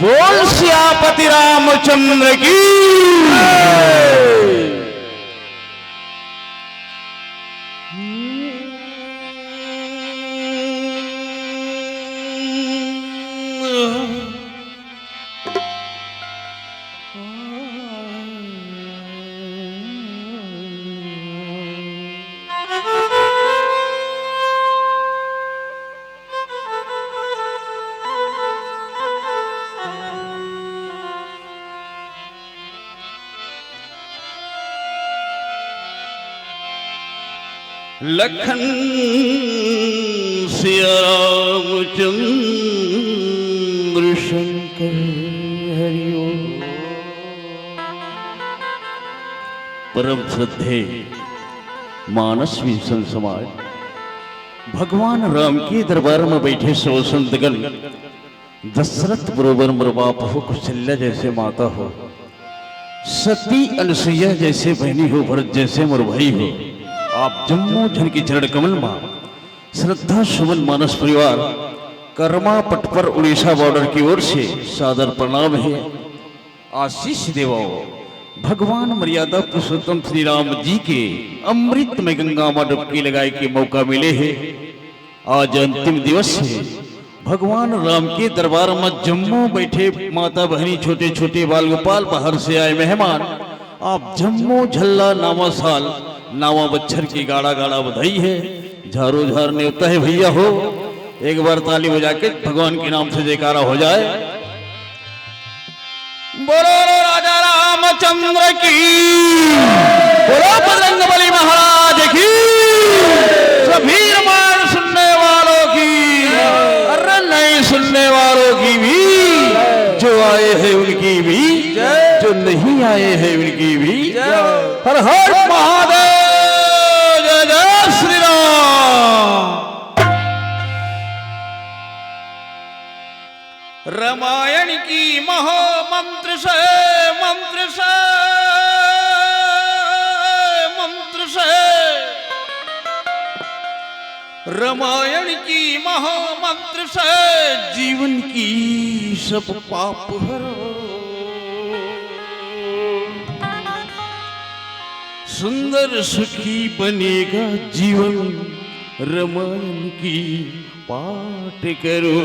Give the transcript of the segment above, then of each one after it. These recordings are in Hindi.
बोल सियापति रामचंद्र की। लखन सिया रामचंद्र शंकर हरिओ। परम श्रद्धे मानस विषम समाज भगवान राम के दरबार में बैठे सो संतगण, दशरथ बरोबर मोर बाप हो, कौशल्या जैसे माता हो, सती अनुसुईया जैसे बहनी हो, भरत जैसे मोर भाई हो। आप जम्मू झन की चरण कमल मां श्रद्धा सुमन मानस परिवार कर्मा पट पर उड़ीसा बॉर्डर की ओर से सादर प्रणाम है। आशीष देवाओ भगवान मर्यादा पुरुषोत्तम श्री राम जी के अमृत में गंगा मां डुबकी लगाए के मौका मिले है। आज अंतिम दिवस है। भगवान राम के दरबार में जम्मू बैठे माता बहनी, छोटे छोटे बाल गोपाल, बाहर से आए मेहमान, आप जम्मू झल्ला नामा साल नावा बच्छर की गाड़ा गाड़ा बधाई है। झारो झार न्योता है भैया हो। एक बार ताली बजा के भगवान के नाम से जयकारा हो जाए। बोलो राजा रामचंद्र की, बोलो बजरंगबली महाराज की, सभी रामायण सुनने वालों की, अरे नहीं सुनने वालों की भी, जो आए हैं उनकी भी, जो नहीं आए हैं उनकी भी। हर हर महादेव, जय जय श्री राम। रामायण की महो मंत्र से रामायण की महो मंत्र से जीवन की सब पाप हरो। सुंदर सुखी बनेगा जीवन, रामायण की पाठ करो।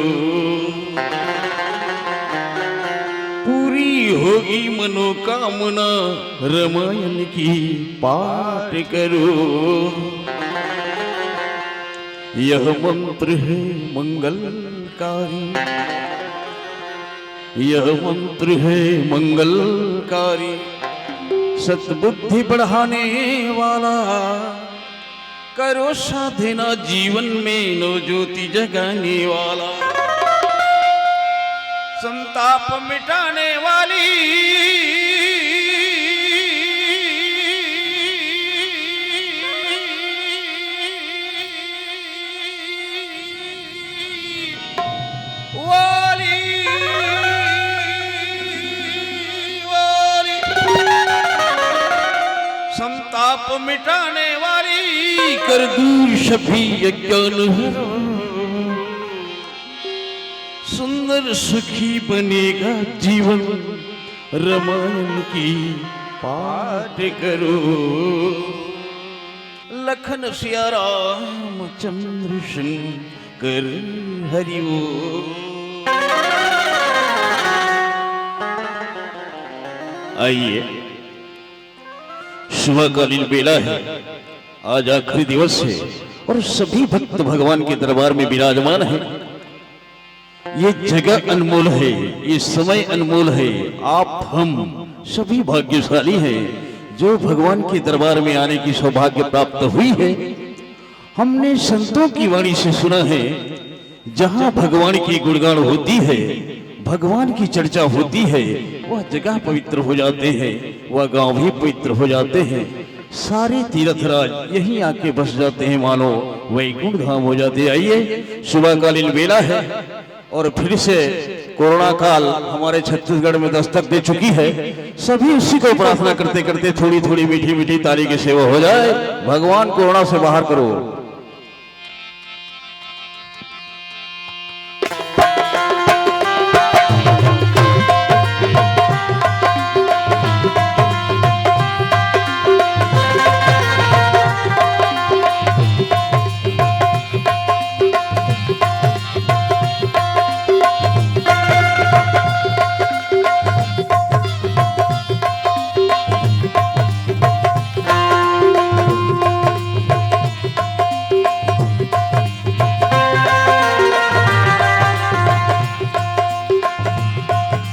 पूरी होगी मनोकामना, रामायण की पाठ करो। यह मंत्र है मंगलकारी, यह मंत्र है मंगलकारी, सद्बुद्धि बढ़ाने वाला, करो साधना जीवन में नो ज्योति जगाने वाला, संताप मिटाने वाली, मिटाने वाली कर दूर सभी अज्ञान हरा, सुंदर सुखी बनेगा जीवन रामायण की पाठ करो। लखन सिया राम चंद्र शंकर हरिओ। आइए, शुभकालीन बेला है, आज आखिरी दिवस है और सभी भक्त भगवान के दरबार में विराजमान है। ये जगह अनमोल है, ये समय अनमोल है। आप हम सभी भाग्यशाली हैं जो भगवान के दरबार में आने की सौभाग्य प्राप्त हुई है। हमने संतों की वाणी से सुना है, जहां भगवान की गुणगान होती है, भगवान की चर्चा होती है, वह जगह पवित्र हो जाते हैं, वह गांव भी पवित्र हो जाते हैं। सारे तीर्थराज यहीं आके बस जाते हैं, मानो वैकुंठ धाम हो जाते हैं। आइए, शुभकालीन बेला है और फिर से कोरोना काल हमारे छत्तीसगढ़ में दस्तक दे चुकी है। सभी उसी को प्रार्थना करते करते थोड़ी थोड़ी मीठी मीठी ताली की सेवा हो जाए। भगवान कोरोना से बाहर करो।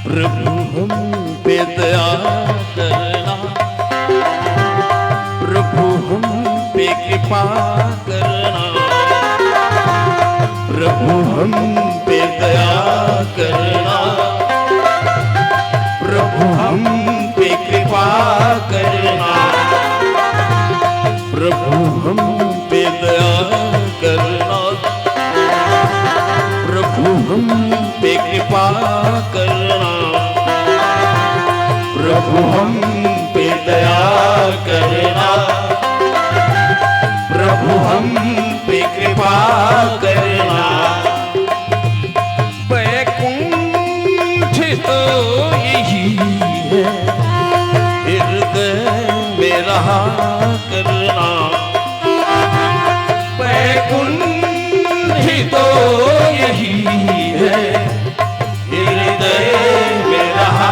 प्रभु हम पे दया करना, प्रभु हम पे कृपा करना, प्रभु हम पे दया करना, प्रभु हम पे कृपा करना, प्रभु हम पे दया करना, प्रभु हम पे कृपा करना, प्रभु हम पे दया करना, प्रभु हम पे कृपा करना। वैकुंठ तो यही है, हृदय में रहा करना। वैकुंठ तो यही है, हृदय में रहा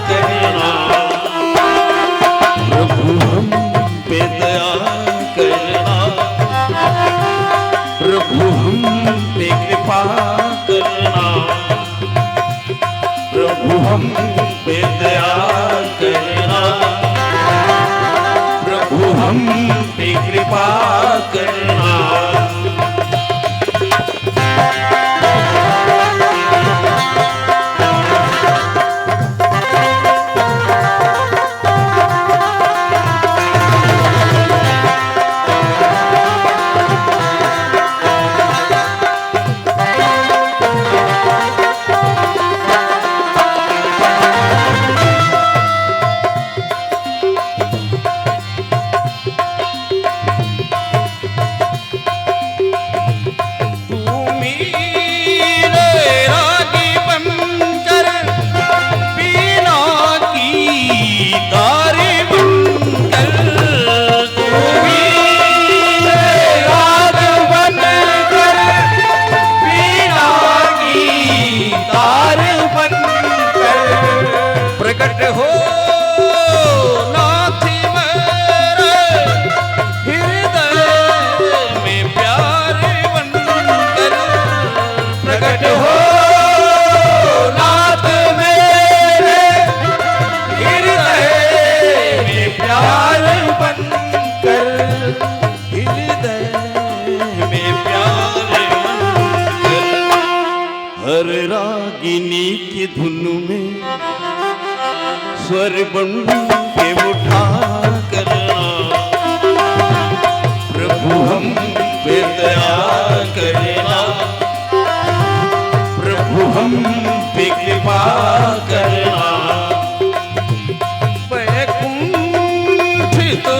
करना। प्रभु हम पे दया करना, प्रभु हम पे कृपा करना, प्रभु हम पे दया करना, प्रभु हम पे कृपा करना। हर रागिनी की धुन में स्वर बन के उठा करना। प्रभु हम पे दया करना, प्रभु हम पे कृपा करना। वैकुंठ तो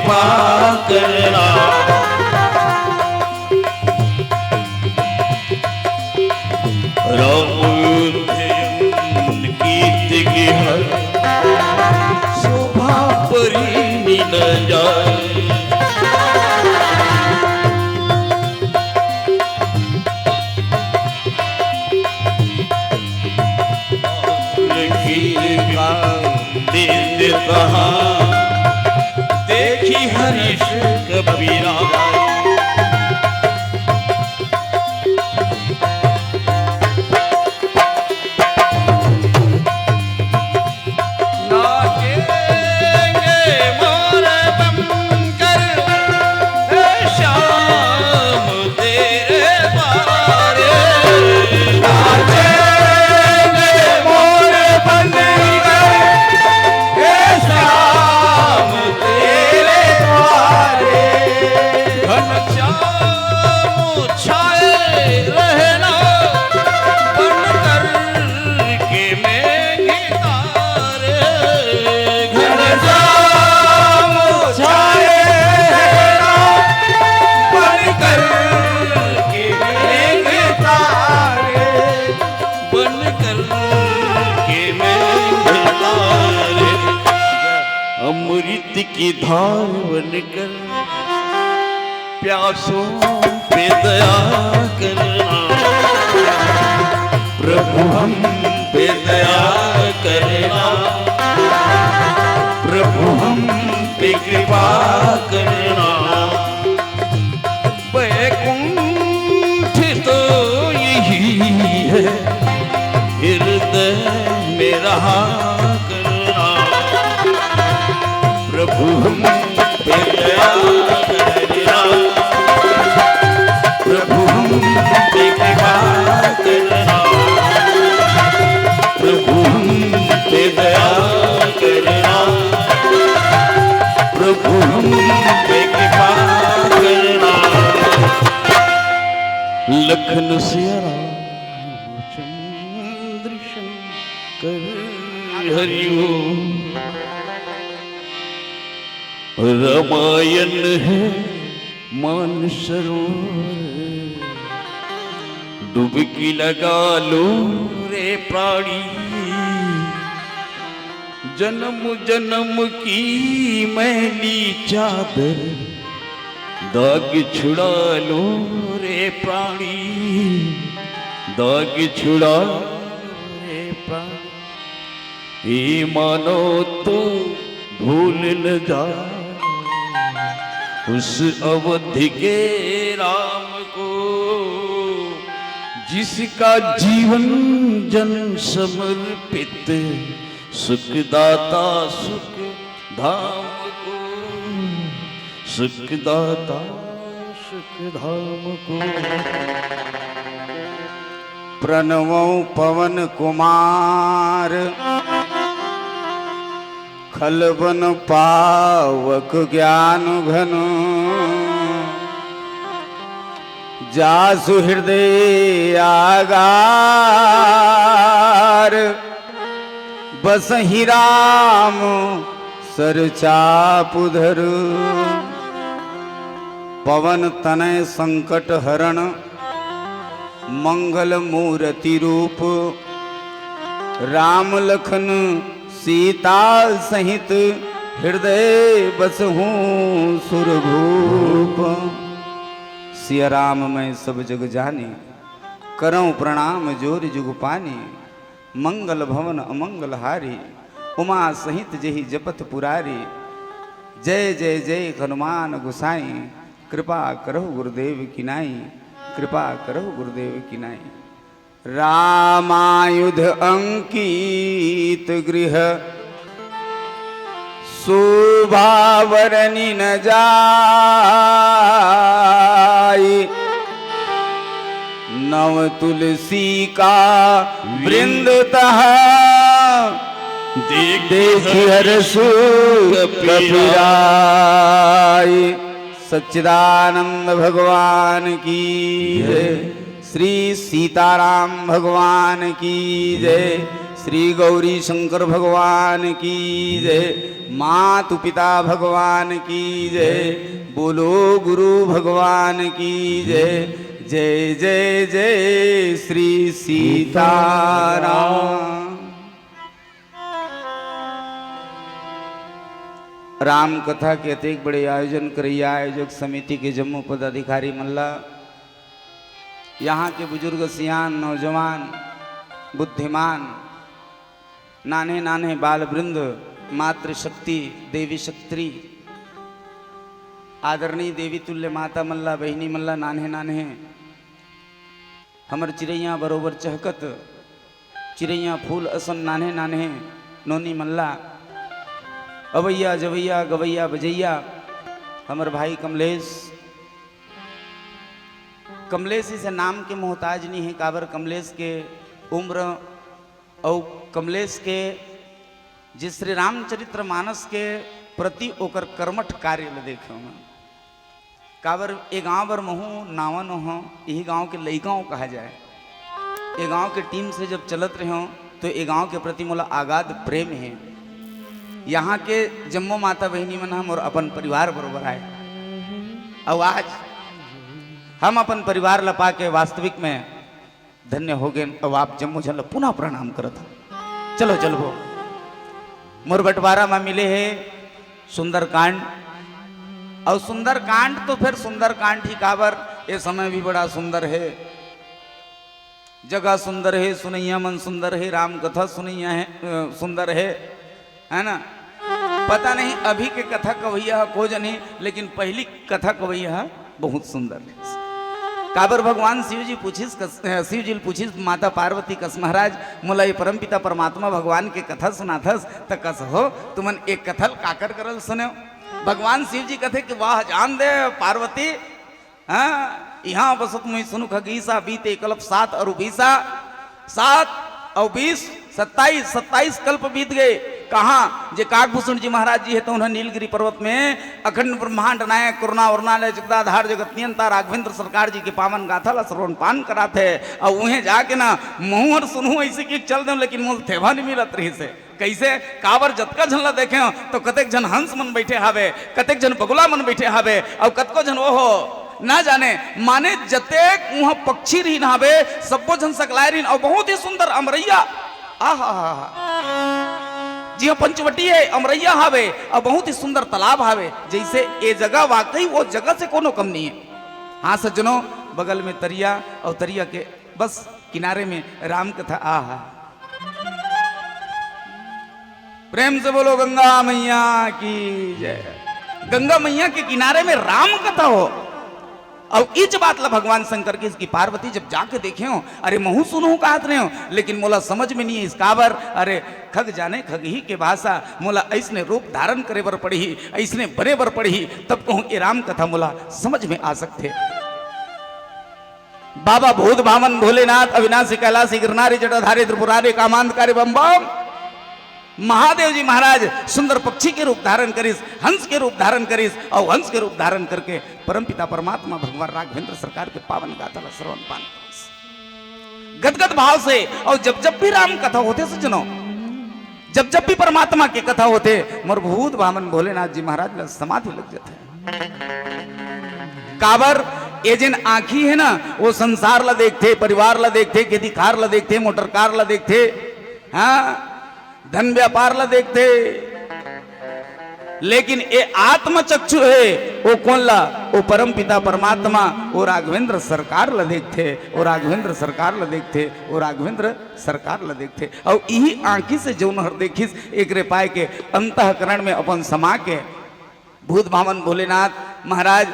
कृपा करना। राम कीर्ति की हर शोभा परी न जाए। दिन कहाँ देखी हरीश कबीरा। अमृत की धार बनकर प्यासों पे दया करना। प्रभु हम पे दया करना। प्रभु हम पे कृपा करना। वैकुंठ तो यही है हृदय में रहा करना। प्रभु हम पे दया करना। प्रभु हम पे कृपा करना। प्रभु हम पे दया करना। प्रभु हम पे कृपा करना। लखन सिया रामचंद्र शंकर हरि ओम। रामायण है मानसरोवर डुबकी लगा लो रे प्राणी। जन्म जन्म की मैली चादर दाग छुड़ा लो रे प्राणी। दाग छुड़ा रे प्राणी। ये मानो तो भूल न जा उस अवधि के राम को जिसका जीवन जन समर्पित सुखदाता सुख धाम को। सुखदाता सुख धाम को। प्रणवो पवन कुमार खलबन पावक ज्ञान घन। जासु हृदय आगार बसहि राम सरचापुधर। पवन तनय संकट हरण मंगल मूर्ति रूप। राम लखन सीता सहित हृदय बसहूँ सुरभूप। सिया राम मैं सब जग जानी करऊँ प्रणाम जोर जुग पानी। मंगल भवन अमंगल हारी उमा सहित जही जपत पुरारी। जय जय जय हनुमान गुसाई कृपा करहु गुरुदेव की नाई। कृपा करहु गुरुदेव की नाई। रामायुध अंकित गृह शोभावरनि न जाई। नव तुलसी का वृंद तह देख हरसु कपिराई। सच्चिदानंद भगवान की जय। श्री सीताराम भगवान की जय। श्री गौरी शंकर भगवान की जय, मातु पिता भगवान की जय, बोलो गुरु भगवान की जय। जय जय जय श्री सीताराम। राम कथा के अतिक बड़े आयोजन करैया आयोजक समिति के जम्मू पदाधिकारी मल्ला, यहाँ के बुजुर्ग सियान नौजवान बुद्धिमान नाने नाने बाल वृंद, मातृशक्ति देवी शक्ति, आदरणीय देवी तुल्य माता मल्ला, बहिनी मल्ला, नाने नाने हमर चिड़ैया बरोबर चहकत, चिड़ैया फूल असन नाने नाने नोनी मल्ला, अवैया जवैया गवैया बजैया हमर भाई कमलेश। कमलेश इसे नाम के मोहताज नहीं है, काबर कमलेश के उम्र और कमलेश के जिस श्री रामचरित्र मानस के प्रति ओकर कर्मठ कार्य ल देखे मैं काबर ए गाँव बर महू नावन हो, यही गांव के लइकाओं कहा जाए। ए गांव के टीम से जब चलत रहे हो तो ए गांव के प्रति मोला आगाध प्रेम है। यहाँ के जम्मो माता बहनी मन हम और अपन परिवार बरोबर आए, और आज हम अपन परिवार लपा के वास्तविक में धन्य हो गए। अब आप जम्मू झल पुनः प्रणाम करत हो। चलो चलो वो मोर बंटवारा में मिले है सुंदरकांड, और सुंदरकांड तो फिर सुंदरकांड ही काबर, ये समय भी बड़ा सुंदर है, जगह सुंदर है, सुनैया मन सुंदर है, राम कथा सुनैया है सुंदर है ना। पता नहीं अभी के कथा कवैया को जने, लेकिन पहली कथा कवैया बहुत सुंदर है। काबर भगवान शिव जी पूछिस माता पार्वती कस महाराज मोला ये परमपिता परमात्मा भगवान के कथा सुनाथस त कस हो तुमन एक कथल काकर करल सुनो। भगवान शिव जी कथे कि वाह जान दे पार्वती, हाँ यहाँ बसत मुई सुनु खगीसा बीते कल्प 7 और 20 7 और 20 27 कल्प बीत गए। कहाँ जे काकभूषण जी महाराज जी है तो उन्हें नीलगिरी पर्वत में अखंड ब्रह्मांड नायक करुणा वर्णालय जगदाधार जगत नियंता राघवेंद्र सरकार जी के पावन गाथा ला श्रवण पान कराते है, और उन्हें जाके ना मुँह और सुनू ऐसे कि चल दे, लेकिन मुझे थेवा नहीं मिलत रही से। कैसे काबर जतका झन ला देखे हो तो कतेक जन हंस मन बैठे हावे, कतेक जन बगुला मन बैठे हावे, और कतको जन वो हो ना जाने माने जतेक वहाँ पक्षी रही हावे सबो जन सकलाए रही, और बहुत ही सुंदर अमरैया जी हाँ पंचवटी है अमरैया हावे, और बहुत ही सुंदर तालाब हावे। जैसे ये जगह वाकई वो जगह से कोनो कम नहीं है। हाँ सज्जनों, बगल में तरिया, और तरिया के बस किनारे में राम कथा। आहा प्रेम से बोलो गंगा मैया की जय। गंगा मैया के किनारे में राम कथा हो, और इच बात ला भगवान शंकर की इसकी पार्वती जब जाके देखे हो, अरे महू सुनू कहत रहे हो, लेकिन मोला समझ में नहीं है इस काबर। अरे खग जाने खग ही के भाषा मोला ऐसने रूप धारण करे बर पड़ी, ऐसने बने बर पड़ी, तब कहूँ ये राम कथा मोला समझ में आ सकते। बाबा भूत भामन भोलेनाथ अविनाशी कैलाशी गिरनारी जटाधारी त्रिपुरारी कामांतकारी बम बम महादेव जी महाराज सुंदर पक्षी के रूप धारण करिस, हंस के रूप धारण करिस, और हंस के रूप धारण करके परमपिता परमात्मा भगवान राघवेंद्र सरकार के पावन गाथा श्रवण पान करिस गदगद भाव से। और जब जब भी राम कथा होते सज्जनों, जब जब भी परमात्मा की कथा होते, मोर भूत वामन भोलेनाथ जी महाराज समाधि लग जाते। काबर ये जिन आंखी है ना, वो संसार ला देखते, परिवार ला देखते, खेती खार ला देखते, मोटर कार ला देखते, हाँ धन व्यापार ला देखते, लेकिन ये आत्मचक्षु है वो कौन ला, वो परम पिता परमात्मा, वो राघवेंद्र सरकार ला देखते, वो राघवेंद्र सरकार ला देखते, वो राघवेंद्र सरकार ला देखते। और यही आंखी से जौन हर देखिस एक रे पाए के अंतःकरण में अपन समा के भूत भामन भोलेनाथ महाराज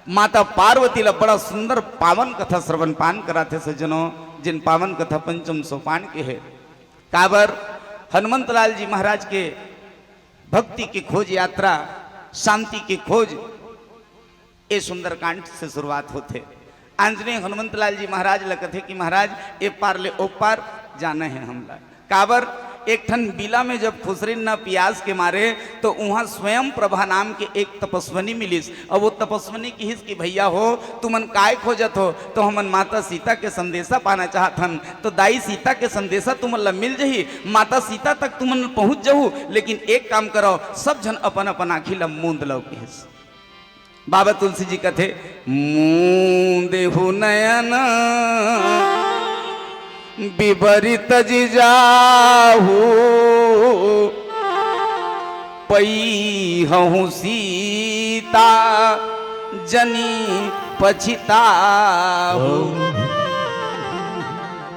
माता पार्वती ला बड़ा सुंदर पावन कथा श्रवण पान कराते सज्जनों, जिन पावन कथा पंचम सोपान के है। काबर हनुमंत लाल जी महाराज के भक्ति की खोज यात्रा, शांति की खोज, ये सुंदरकांड से शुरुआत होते। आंजनेय हनुमंत लाल जी महाराज ला कथे कि महाराज ए पार ले ओ पार जाना है हमला। काबर एक ठन बिला में जब फुसरिन ना प्यास के मारे तो वहां स्वयं प्रभा नाम के एक तपस्वनी मिलिस। और वो तपस्वनी की हिस की भैया हो तुमन काय खोजत हो, तो हमन माता सीता के संदेशा पाना चाहत हन। तो दाई सीता के संदेशा तुमन ला मिल जही, माता सीता तक तुमन पहुंच जहू, लेकिन एक काम करो सब जन अपन अपन आँखी ला मूंद लो के हिस। बाबा तुलसी जी कथे मूंदे हो नयन विपरीत जाहू पई हूँ सीता जनी पछिताहू।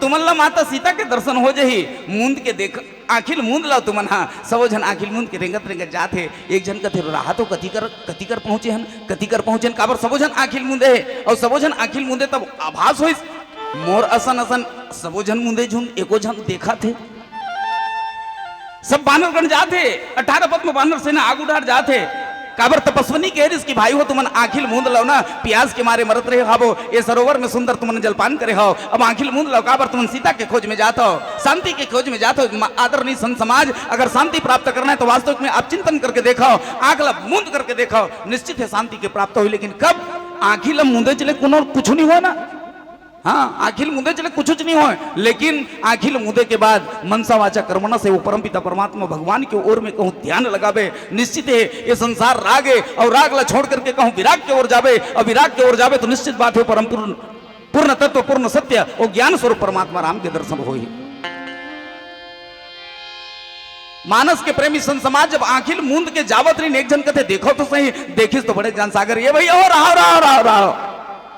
तुमन ला माता सीता के दर्शन हो जही, मूंद के देख आखिल मूंद लाओ तुमन। हाँ सबो जन आखिल मूंद के रेंगत रेंगत जाते। एक जन कथे रहा तो कति कर पहुंचे हन, कति कर पहुंचे काबर सबो जन आखिल मूंदे है। और सबो जन आखिल मूंदे तब आभास होइस मोर असन असन सबो जन मूंदे झुंड एको जन देखा थे। सब बानरगण जाते 18 पद में बानर सेना आग उठार जाते। काबर तपस्वनी कह रही कि भाई हो तुमन आखिल मूंद लो ना, प्यास के मारे मरत रहे हाबो, ये सरोवर में सुंदर तुमन जलपान करे हो, अब आखिल मूंद लो। काबर तुमन सीता के खोज में जाते हो, शांति के खोज में जाते हो। आदरणीय संत समाज अगर शांति प्राप्त करना है तो वास्तविक में आप चिंतन करके देखो, आंख ला मूंद करके देखो, निश्चित है शांति के प्राप्त हुई। लेकिन कब आखिल मूंदे चले कुछ नहीं हो ना। हाँ आखिल मुद्दे चले कुछ नहीं हो, लेकिन आखिल मुद्दे के बाद मनसा वाचा कर्मणा से वो परम पिता परमात्मा भगवान की ओर में कहूँ ध्यान लगावे। निश्चित है ये संसार राग है, और राग ला छोड़ करके कहूँ विराग की ओर जावे, और विराग की ओर जावे तो निश्चित बात है परम पूर्ण तत्व पूर्ण सत्य और ज्ञान स्वरूप परमात्मा राम के दर्शन हो ही। मानस के प्रेमी संत समाज जब आखिल मूंद के जावत रही, एक जन कहते देखो तो सही, देखिस तो बड़े जान सागर ये भैया हो रहा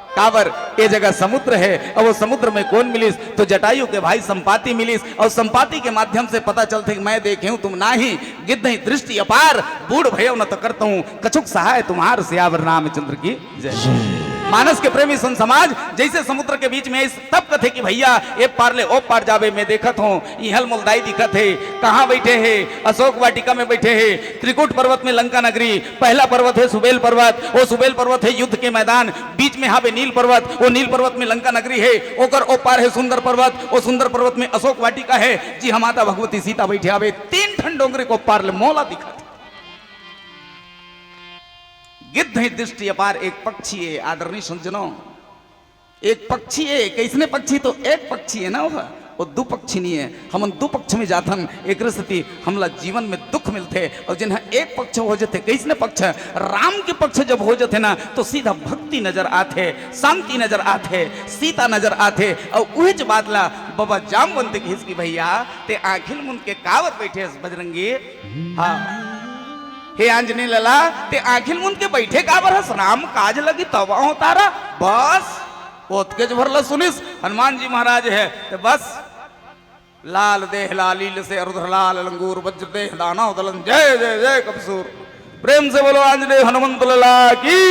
काबर ये जगह समुद्र है, और वो समुद्र में कौन मिलिस तो जटायु के भाई संपाति मिलिस। और संपाति के माध्यम से पता चलते कि मैं देखे हूं तुम ना ही, गिद्ध ही दृष्टि अपार, बूढ़ भयो न तो करता हूं, कछुक सहाय तुम्हार सियावर रामचंद्र की जय। मानस के प्रेमी संत समाज जैसे समुद्र के बीच में इस तब कथे कि भैया ए पार ले ओ पार जावे, मैं देखत हूं इहल मुलदाई दिखत है, कहां बैठे हैं अशोक वाटिका में बैठे हैं, त्रिकुट पर्वत में लंका नगरी, पहला पर्वत है सुबेल पर्वत, वो सुबेल पर्वत है युद्ध के मैदान, बीच में हावे नील पर्वत, वो नील पर्वत में लंका नगरी है, ओकर ओ पार है सुंदर पर्वत, वो सुंदर पर्वत में अशोक वाटिका है। जी हम माता भगवती सीता बैठे आवे, 3 ठन डोंगरे को पार ले मौला दिखत। गिद्ध ही दृष्टि अपार एक पक्षी है आदरणीय संजनों, एक पक्षी है। कैसने पक्षी तो एक पक्षी है ना, वो 2 पक्षी नहीं है। हम 2 पक्ष में जाथन एक स्थिति हमला जीवन में दुख मिलते, और जिन्हें एक पक्ष हो जाते कैसने पक्ष राम के पक्ष जब हो जाते ना तो सीधा भक्ति नजर आते, शांति नजर आते, सीता नजर आते। और वही बात ला बाबा जामवंत की हिस्की भैया ते आखिल मुंद के कावत बैठे बजरंगी। हाँ हे आंजनी लला ते आखिल मुंद के बैठे काबर हस, राम काज लगी तवा हो तारा बस ओतकेज भरला सुनिस हनुमान जी महाराज है ते बस लाल देह लालील से अरुधर लाल लंगूर वज्र देह दाना उदलन जय जय जय कपसूर। प्रेम से बोलो आंजनेय हनुमंत लला की।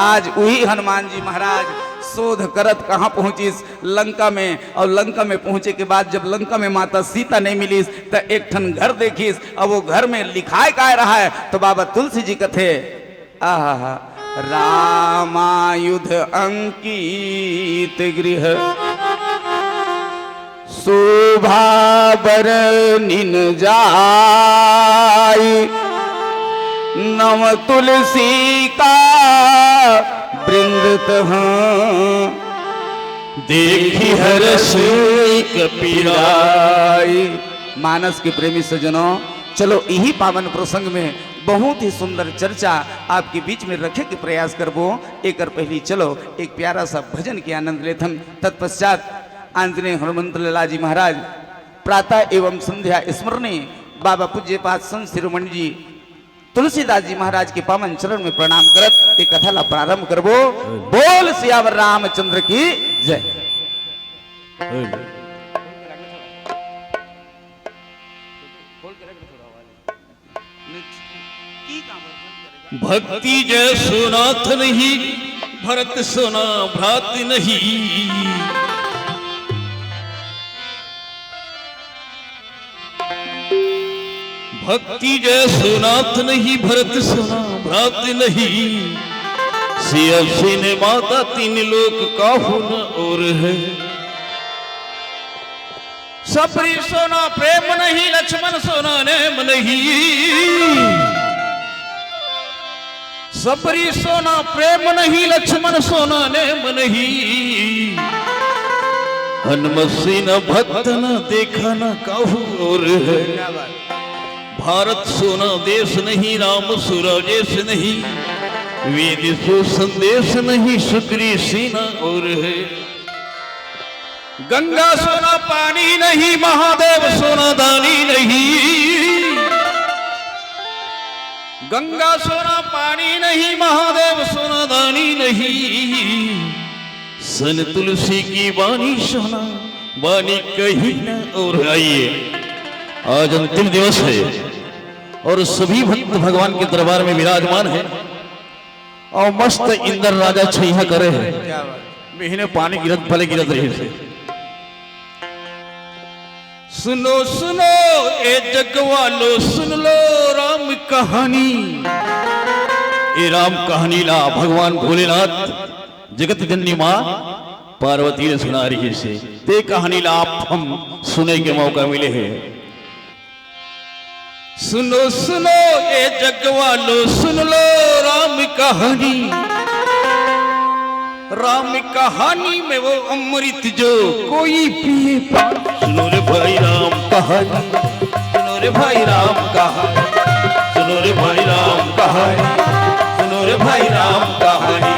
आज वही हनुमान जी महाराज शोध करत कहाँ पहुंचिस लंका में, और लंका में पहुंचे के बाद जब लंका में माता सीता नहीं मिलीस तो एक ठन घर देखिस, और वो घर में लिखाए काय रहा है तो बाबा तुलसी जी कथे आहा रामायुध अंकित गृह शोभा बरनिन जाय, नव तुलसी का वृंद देखी हर्ष कपीराई। मानस के प्रेमी सज्जनों चलो यही पावन प्रसंग में बहुत ही सुंदर चर्चा आपके बीच में रखे के प्रयास करबो। एक पहली चलो एक प्यारा सा भजन के आनंद लेथन, तत्पश्चात आंजनेय हनुमंत लला जी महाराज प्रातः एवं संध्या स्मरणीय बाबा पूज्य पाद संत शिरोमणि जी तुलसीदास जी महाराज के पावन चरण में प्रणाम करत एक कथा ला प्रारंभ करबो। बोल सियावर रामचंद्र की जय। भक्ति जय सुनाथ नहीं, भरत सुना भ्रात नहीं। भक्ति जय सुनाथ नहीं, भरत सुना भ्रात नहीं। सिया ने माता 3 लोक काहू न और है। सबरी सोना प्रेम नहीं, लक्ष्मण सोना नेम नहीं। सबरी सोना प्रेम नहीं, लक्ष्मण सोना नेम नहीं। हनुमत से न भक्त न देखा न काहू और है। भारत सोना देश नहीं, राम सुराजेश नहीं। वेद सो संदेश नहीं, सुग्री सेना और है। गंगा सोना पानी नहीं, महादेव सोना दानी नहीं। गंगा सोना पानी नहीं, महादेव सोना दानी नहीं। सन तुलसी की वाणी सोना वाणी कहीं न और। आइए, आज अंतिम दिवस है और सभी भक्त भगवान के दरबार में विराजमान है और मस्त इंद्र राजा छैया करे है। महीने पानी गिरत भले गिरत रहे थे। सुनो सुनो ए जग वालो, सुन लो राम कहानी। ए राम कहानी ला भगवान भोलेनाथ जगत जननी माँ पार्वती ने सुना रही से। ते कहानी ला आप हम सुने के मौका मिले हैं। सुनो सुनो ए जग वालो, सुन लो राम कहानी। राम कहानी में वो अमृत जो कोई पिए। सुनो रे भाई राम कहानी, सुनो रे भाई राम कहानी, सुनो रे भाई राम कहानी, सुनो रे भाई राम कहानी।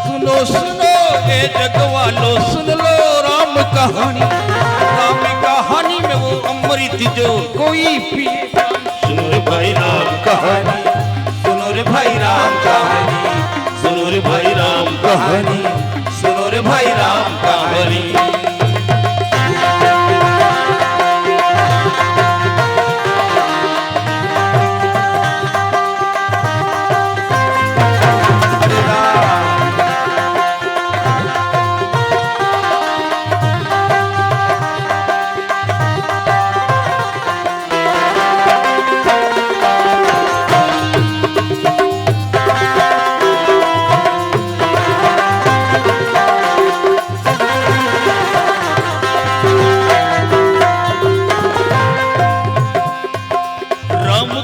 सुनो सुनो ए जग वालो, सुन लो राम कहानी। राम कहानी में वो अमृत जो कोई पिए। सुनो रे भाई राम कहानी, सुनो रे भाई राम कहानी, सुनो रे भाई राम कहानी, सुनो रे भाई राम कहानी।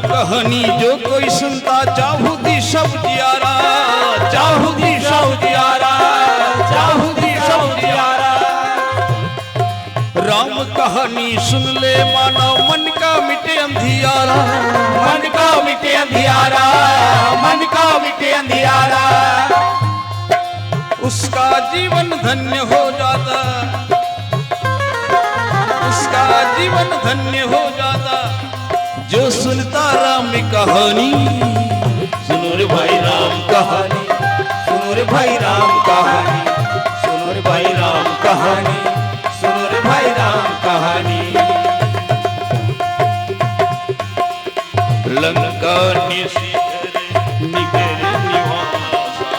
कहानी जो कोई सुनता, चाहूदी सब जियारा, चाहूदी सब जियारा, चाहूदी सब जियारा। राम कहानी सुन ले मानव, मन का मिटे अंधियारा, मन का मिटे अंधियारा, मन का मिटे अंधियारा। उसका जीवन धन्य हो जाता, उसका जीवन धन्य हो जाता जो सुनता राम कहानी। सुनो रे भाई राम कहानी, सुनो रे भाई राम कहानी, सुनो रे भाई राम कहानी, सुनो रे भाई राम कहानी। लंका निकर निवासा,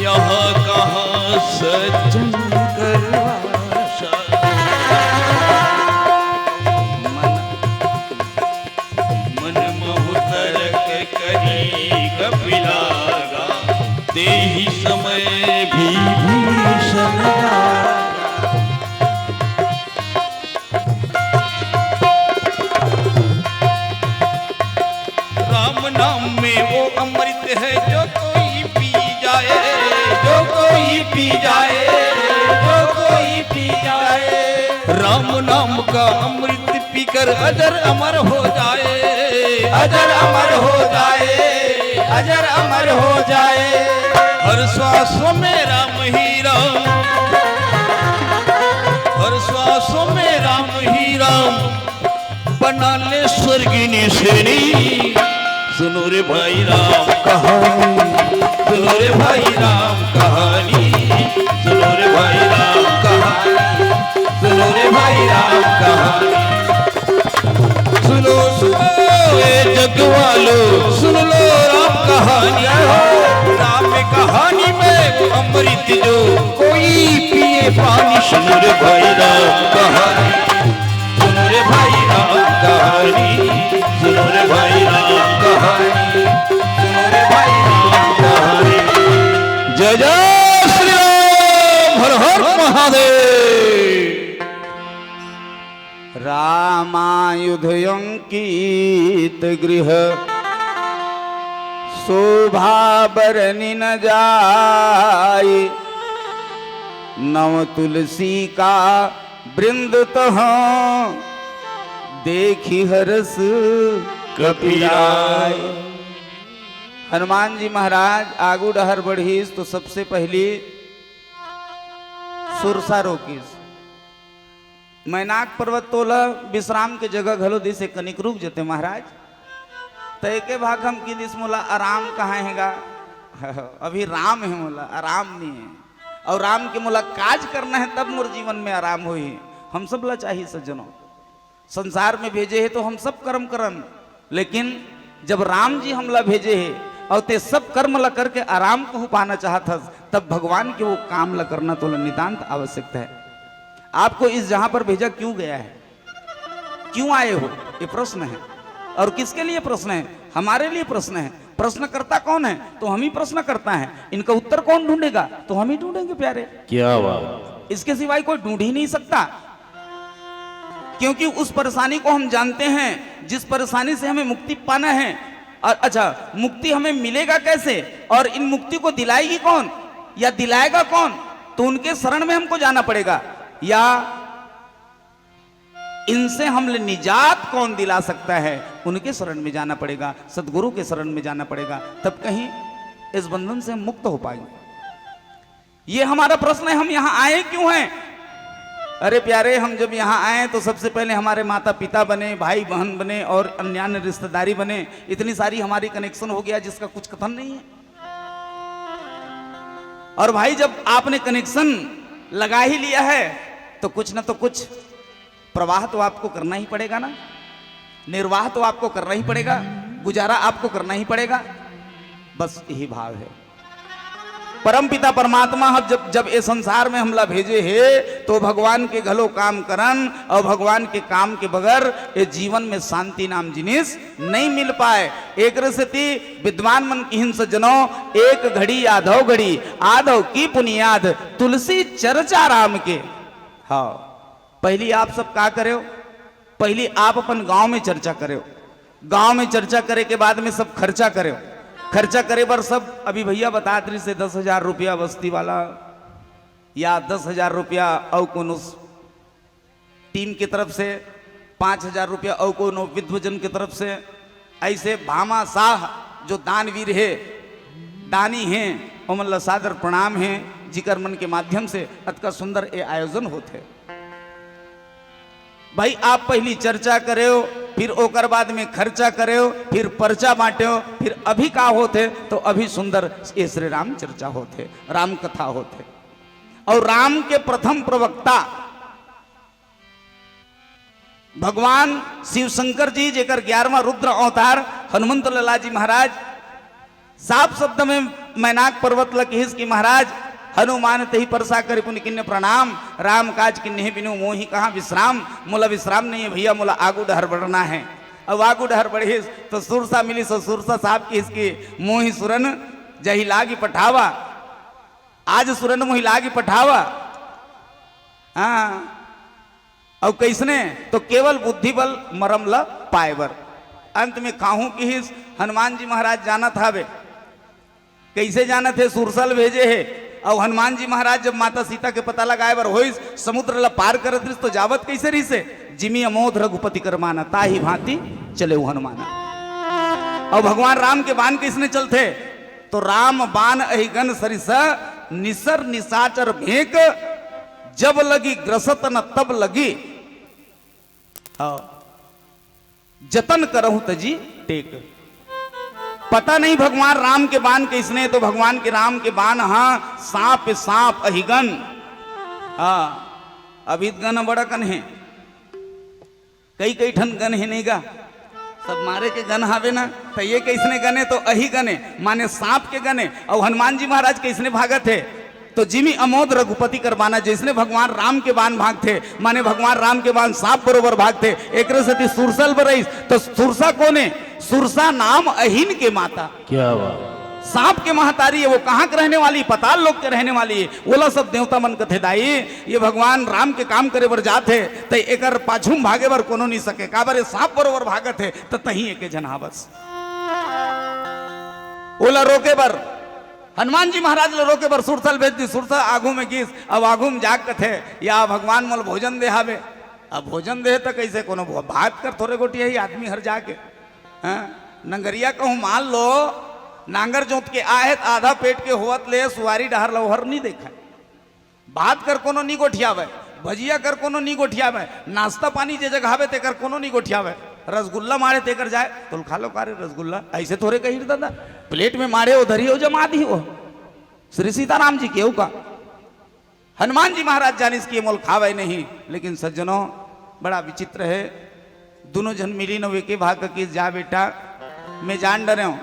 यहाँ कहाँ सज्जन करवासा। ते ही समय भी भीषण राम नाम में वो अमृत है जो कोई पी जाए, जो कोई पी जाए, जो कोई पी जाए। राम नाम का अमृत पीकर अजर अमर हो जाए, अजर अमर हो जाए, अजर अमर हो जाए। हर श्वास में राम ही राम, हर श्वास में राम ही राम। बना ले स्वर्गिनी श्रेणी। सुनो रे भाई राम कहानी, सुनो रे भाई राम कहानी, सुनो रे भाई राम कहानी, सुनो रे भाई राम कहानी। सुनो सुनो ए जग वालो, सुन लो राम कहानी। राम कहानी में वो अमृत जो कोई पिए पानी। सुनो रे भाई राम कहानी, सुनो रे भाई राम कहानी, सुनो रे भाई राम कहानी, सुनो रे भाई राम कहानी। जय जय श्री राम, हर हर महादेव। रामायुधयंकित गृह शोभा बरनि न जाय नव तुलसी का वृंद तह देखी हरस कपिराय। हनुमान जी महाराज आगू डहर बढ़ीस तो सबसे पहली सुरसा रोकीस। मैनाक पर्वत तोला विश्राम के जगह घलो दिसे कनिक रुक जते महाराज तय के भाग हम की दिस मोला आराम कहाँ हैगा अभी राम है मोला आराम नहीं है और राम के मोला काज करना है तब मोर जीवन में आराम होई। हम सब ला चाहिए सज्जनों संसार में भेजे है तो हम सब कर्म करन लेकिन जब राम जी हमला भेजे है और ते सब कर्म ला करके आराम को पाना चाहत हस तब भगवान के वो काम ला करना तो नितांत आवश्यकता है। आपको इस जहां पर भेजा क्यों गया है क्यों आए हो ये प्रश्न है और किसके लिए प्रश्न है हमारे लिए प्रश्न है। प्रश्नकर्ता कौन है तो हम ही प्रश्न करता है इनका उत्तर कौन ढूंढेगा तो हम ही ढूंढेंगे प्यारे। क्या बात इसके सिवाय कोई ढूंढ ही नहीं सकता क्योंकि उस परेशानी को हम जानते हैं जिस परेशानी से हमें मुक्ति पाना है। और अच्छा मुक्ति हमें मिलेगा कैसे और इन मुक्ति को दिलाएगी कौन या दिलाएगा कौन तो उनके शरण में हमको जाना पड़ेगा या इनसे हम निजात कौन दिला सकता है उनके शरण में जाना पड़ेगा सदगुरु के शरण में जाना पड़ेगा तब कहीं इस बंधन से हम मुक्त हो पाएंगे। ये हमारा प्रश्न है हम यहां आए क्यों हैं। अरे प्यारे हम जब यहाँ आए तो सबसे पहले हमारे माता पिता बने भाई बहन बने और अन्य रिश्तेदारी बने इतनी सारी हमारी कनेक्शन हो गया जिसका कुछ कथन नहीं है। और भाई जब आपने कनेक्शन लगा ही लिया है तो कुछ ना तो कुछ प्रवाह तो आपको करना ही पड़ेगा ना निर्वाह तो आपको करना ही पड़ेगा गुजारा आपको करना ही पड़ेगा। बस यही भाव है। परम पिता परमात्मा हम जब ये संसार में हमला भेजे है तो भगवान के घलो काम करन और भगवान के काम के बगैर ये जीवन में शांति नाम जिनिस नहीं मिल पाए। एक रसती विद्वान मन की हिंस जनो एक घड़ी आधो घड़ी आधो की पुनियाद तुलसी चर्चा राम के। हाँ पहली आप सब का करे पहली आप अपन गांव में चर्चा करे गांव में चर्चा करे के बाद में सब खर्चा करे खर्चा करे पर सब अभी भैया बता रही से 10,000 रुपया बस्ती वाला या 10,000 रुपया और कोनो टीम की तरफ से 5,000 रुपया और कोनो विद्वजन की तरफ से ऐसे भामा शाह जो दानवीर है दानी हैं उमन सादर प्रणाम है जिकर मन के माध्यम से अतका सुंदर ये आयोजन होते। भाई आप पहली चर्चा करे हो फिर ओकर बाद में खर्चा करे हो फिर पर्चा बांटे हो फिर अभी का होते तो अभी सुंदर ये श्री राम चर्चा होते राम कथा होते। और राम के प्रथम प्रवक्ता भगवान शिव शंकर जी जेकर 11वां रुद्र अवतार हनुमंत लाला जी महाराज साफ शब्द में मैनाक पर्वत लकीस की महाराज हनुमान तही परसा कर पुण्य किन्ने प्रणाम राम काज किन्ने बिनु मोहि कहाँ विश्राम मोला विश्राम नहीं है भैया मोला आगू डहर बढ़ना है। अब आगू डहर बढ़ी तो सुरसा मिली सो सुरसा साहब की इसकी मोहि सुरन जही लागी पठावा आज सुरन मोहि लागी पठावा। हाँ और कैसने तो केवल बुद्धि बल मरम ल पाएवर। अंत में काहू की हिस हनुमान जी महाराज जाना था वे कैसे जाना थे सुरसल भेजे है और हनुमान जी महाराज जब माता सीता के पता लगाए बर होइस समुद्र ला पार करत रहिस तो जावत कैसे रही से जिमी अमोध रघुपति कर माना ताही भांति चले हनुमाना। और भगवान राम के बाण किसने चलते तो राम बाण अहिगन सरिसा निसर निसाचर भेक जब लगी ग्रसत न तब लगी जतन करहु तजी टेक। पता नहीं भगवान राम के बाण किसने तो भगवान के राम के बाण हाँ सांप सांप अहिगन हाँ अभी गन बड़ा कन है कई कई ठन गन है नहीं गा सब मारे के गन हावे ना तो ये कैसने गने तो अही गने माने सांप के गने। और हनुमान जी महाराज कैसने भागत है तो जिमी अमोद रघुपति करवाना जिसने भगवान राम के बाण भागते माने भगवान राम के बाण सांप बरोबर भागते। एक सती सुरसल बरईस तो सुरसा कोने सुरसा नाम अहिन के माता। क्या बात सांप के महतारी है, वो कहाँ के रहने वाली, पताल लोक के रहने वाली है। बोला सब देवता मन कथे दाई ये भगवान राम के काम करे बर जाते तो एकर पाछूम भागे बर कोनो नहीं सके, काबर सांप बरोबर भागत है तो तही एके जन बस। ओला रोके बर हनुमान जी महाराज ले रोके बर सुरथल भेज दी, सुरथल आगू में गिस, अब आगू में जाग कथे या भगवान मोल भोजन दे हावे। अब भोजन दे तो कैसे कोनो बात कर थोड़े गोटी ही आदमी हर जाके नंगरिया कहूँ मान लो नांगर जोत के आहत आधा पेट के होवत ले सुवारी डहर लवहर नहीं देखा, बात कर कोनो नहीं गोठियावे, भजिया कर कोनो नहीं गोठियावे, नाश्ता पानी जे जगह ते कर कोनो नहीं गोठियावे, रसगुल्ला मारे तेकर जाए तो खा लो कारे रसगुल्ला ऐसे थोड़े कही दादा, प्लेट में मारे उधर ही हो जमा दी हो। श्री सीताराम जी केहू का हनुमान जी महाराज जाने इसकी मोल खावे नहीं, लेकिन सज्जनों बड़ा विचित्र है। दोनों जन मिली न वे के भाग की जा बेटा मैं जान डरे हूं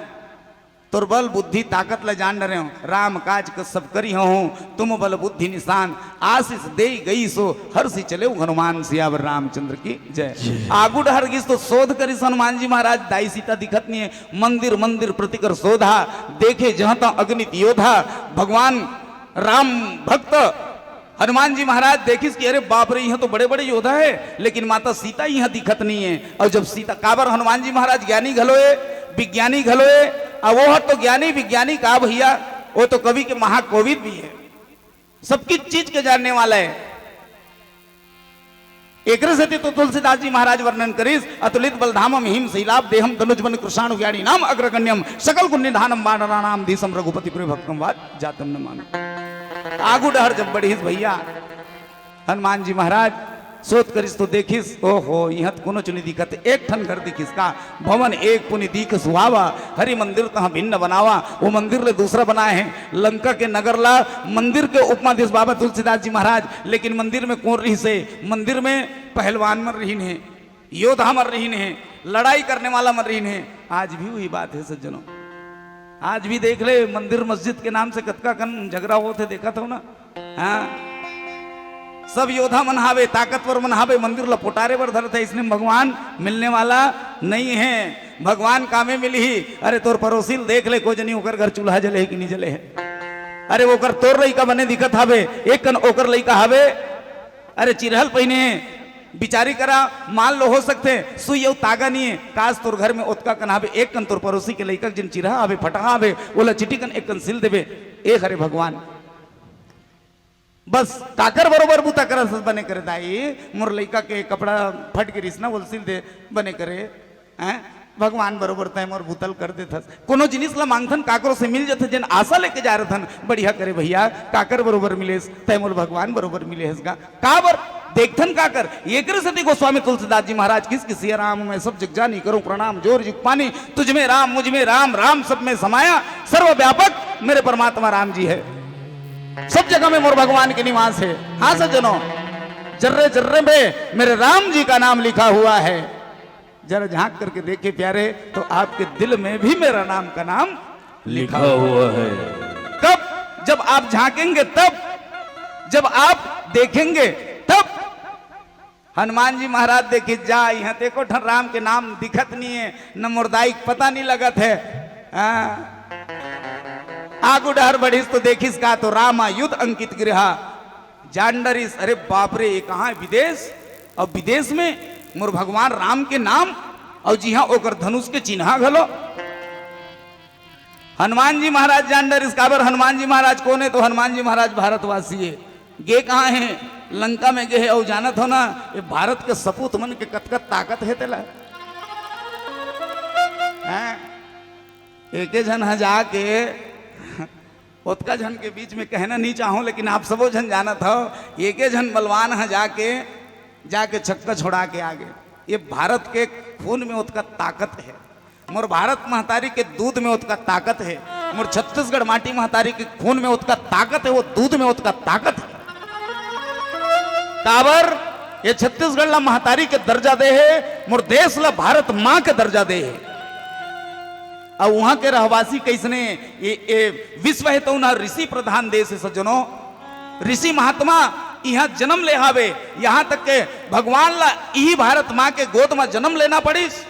तोर बल बुद्धि ताकत ले जान डरे हूं, राम काज का सब करी हूं तुम बल बुद्धि निशान, आशीष दे गई सो हर सी चले हनुमान सियावर रामचंद्र की जय। आगू डहर गिस तो शोध करी हनुमान जी महाराज, दाई सीता दिखत नहीं है, मंदिर मंदिर प्रतिकर शोधा, देखे जहां तक अग्नित योधा, भगवान राम भक्त हनुमान जी महाराज देखिस कि अरे बाप रे यहाँ तो बड़े बड़े योद्धा है, लेकिन माता सीता यहाँ दिखत नहीं है। और जब सीता काबर हनुमान जी महाराज ज्ञानी घलोए विज्ञानी घलोए, अब वो तो ज्ञानी विज्ञानी का भैया, वो तो कवि के महाकोविद भी है, सबकी चीज के जानने वाला है। एक तो तुलसीदास जी महाराज वर्णन करीस, अतुलित बलधामम हिम शैलाभ देहम धनुजबन कृषाणु ज्ञानी नाम अग्रगण्यम सकल गुण्यधानम वानराणाम धीसम रघुपति प्रिय भक्तम वाद जातम न मानो। आगू डहर जब बढ़िस भैया हनुमान जी महाराज सोच करिस तो देखिस ओहो यहाँ कोनो चुनी दिखत, एक ठन घर दिखिस का भवन एक पुनि दीख सुहावा, हरि मंदिर तहाँ भिन्न बनावा, वो मंदिर ले दूसरा बनाए हैं, लंका के नगर ला मंदिर के उपमा दिस बाबा तुलसीदास जी महाराज, लेकिन मंदिर में कौन रही से, मंदिर में पहलवान मर रही है, योद्धा मर रही है, लड़ाई करने वाला मर रही है। आज भी वही बात है सज्जनों, आज भी देख ले मंदिर मस्जिद के नाम से कतका कन झगड़ा होते देखा था ना। हाँ सब योद्धा मनहावे ताकतवर मनहावे, मंदिर लपोटारे पर धरते, इसलिए भगवान मिलने वाला नहीं है, भगवान कामे मिली ही। अरे तोर पड़ोसी देख ले को जनी होकर घर चूल्हा जले है कि नहीं जले है, अरे वो कर तोर लइका बने दिखत हावे, एक कन ओकर लइका हावे, अरे चिरहल पहने बिचारी करा मान लो हो सकते सुई तागा नहीं है, काश तोर घर में ओतका कन हावे, एक कन तोर पड़ोसी के लइका जिन चिरहा आवे फटा आवे बोला चिटी कन एक कन सिल देवे, एक हरे भगवान बस काकर बरोबर बुता कर बने करे दाई मोर लइका के कपड़ा फट गिरिस ना बोल सिल दे बने करे हैं, भगवान बरोबर तय मोर बुतल कर दे थस, कोनो जिनिस ला मांगथन काकरो से मिल जथे, जन आशा लेके जा रहथन बढ़िया करे भैया काकर बरोबर मिलेस तय मोर भगवान बरोबर मिले का काबर देखथन काकर। एक सती गोस्वामी तुलसीदास जी महाराज किस सिया राम मैं सब जग जानी करूं प्रणाम जोर जुग पानी, तुझ में राम मुझ में राम राम सब में समाया, सर्वव्यापक मेरे परमात्मा राम जी है, सब जगह में मोर भगवान के निवास है। हाँ सज्जनों जर्रे जर्रे में मेरे राम जी का नाम लिखा हुआ है, जरा झांक करके देखे प्यारे तो आपके दिल में भी मेरा नाम का नाम लिखा हुआ है। कब? जब आप झांकेंगे तब, जब आप देखेंगे तब। हनुमान जी महाराज देखिए जा यहाँ देखो ठन राम के नाम दिखत नहीं है, न मुर्दाई पता नहीं लगत है। आगू डहर बढ़िस तो देखिस का तो रामा युद्ध अंकित गृह जान डरिस, अरे बाप रे ये कहाँ है विदेश, और विदेश में मोर भगवान राम के नाम और जी हाँ ओकर धनुष के चिन्हा घलो। हनुमान जी महाराज जान डरिस काबर हनुमान जी महाराज कौन है, तो हनुमान जी महाराज भारतवासी है, गे कहाँ है लंका में गे है, और जानत हो ना ये भारत के सपूत मन के कतकत ताकत है तेला। एक जन है जाके ओतका जन के बीच में कहना नहीं चाहूं, लेकिन आप सबो जन जानत हो एक जन बलवान है जाके छक्का छोड़ा के आगे, ये भारत के खून में उसका ताकत है, मोर भारत महतारी के दूध में उसका ताकत है, मोर छत्तीसगढ़ माटी महतारी के खून में उसका ताकत है, वो दूध में उसका ताकत है। काबर ये छत्तीसगढ़ ला महतारी के दर्जा दे है, मोर देश ला भारत माँ के दर्जा दे है। और वहां के रहवासी कैसने ये विश्व है तो ना ऋषि प्रधान देश है सज्जनों, ऋषि महात्मा यहाँ जन्म ले हावे, यहाँ तक के भगवान ला यही भारत माँ के गोद में जन्म लेना पड़ीस।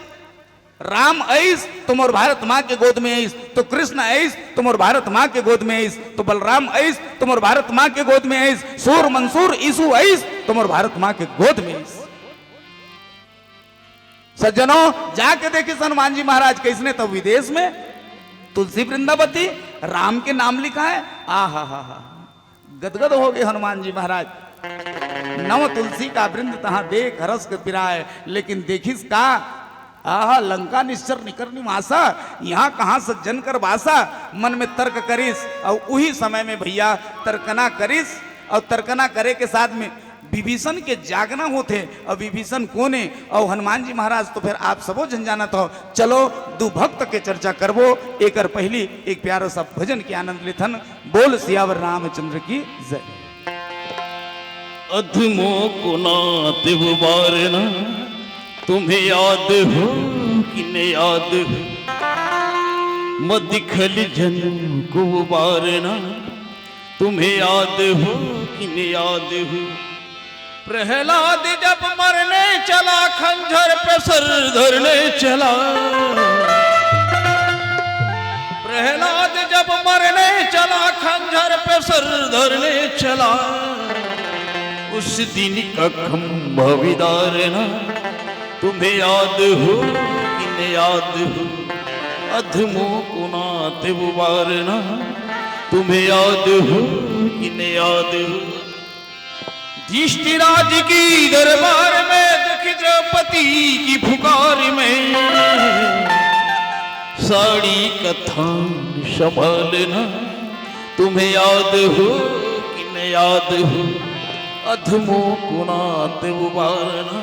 राम ऐस तुम और भारत माँ के गोद में ऐस, तो कृष्ण ऐस तुम और भारत माँ के गोद में ऐस, तो बलराम ऐस तुम और भारत माँ के गोद में ऐस, सूर मंसूर ईसु ऐस तुम और भारत माँ के गोद में ऐस। सज्जनों, जाके देखे हनुमान जी महाराज किसने तब विदेश में तुलसी वृंदावती राम के नाम लिखा है। आ हा गदगद हो गए हनुमान जी महाराज। नव तुलसी का वृंद तहां देख हरस के पिराए, लेकिन देखिस का आहा लंका निश्चर निकर निवासा, यहाँ कहाँ सज्जन कर वासा। मन में तर्क करिस और उही समय में भैया तर्कना करिस, और तर्कना करे के साथ में विभीषण के जागना होते, और विभीषण कोने और हनुमान जी महाराज तो फिर आप सबो जन जाना तो चलो दो भक्त के चर्चा करबो। एक और पहली एक प्यारा सा भजन के आनंद लेथन। बोल सियावर रामचंद्र की जय। अधमो को नाते बारना, तुम्हें याद हो कि नहीं याद हो, मदिखल जन को बारना, तुम्हें याद हो कि नहीं याद हो। प्रहलाद जब मरने चला, खंजर पे सर धरने चला, प्रहलाद जब मरने चला, खंजर पे सर धरने चला, उस दिन का खंभा विदारना, तुम्हें याद हो कि नहीं याद हो। अधमो को नाते उबारना, तुम्हें याद हो कि नहीं याद हो। युधिष्ठिराज की दरबार में दुखी द्रौपदी की पुकार में, साड़ी का थान संभालना, तुम्हें याद हो कि नहीं याद हो। अधमो को नाते उबारना,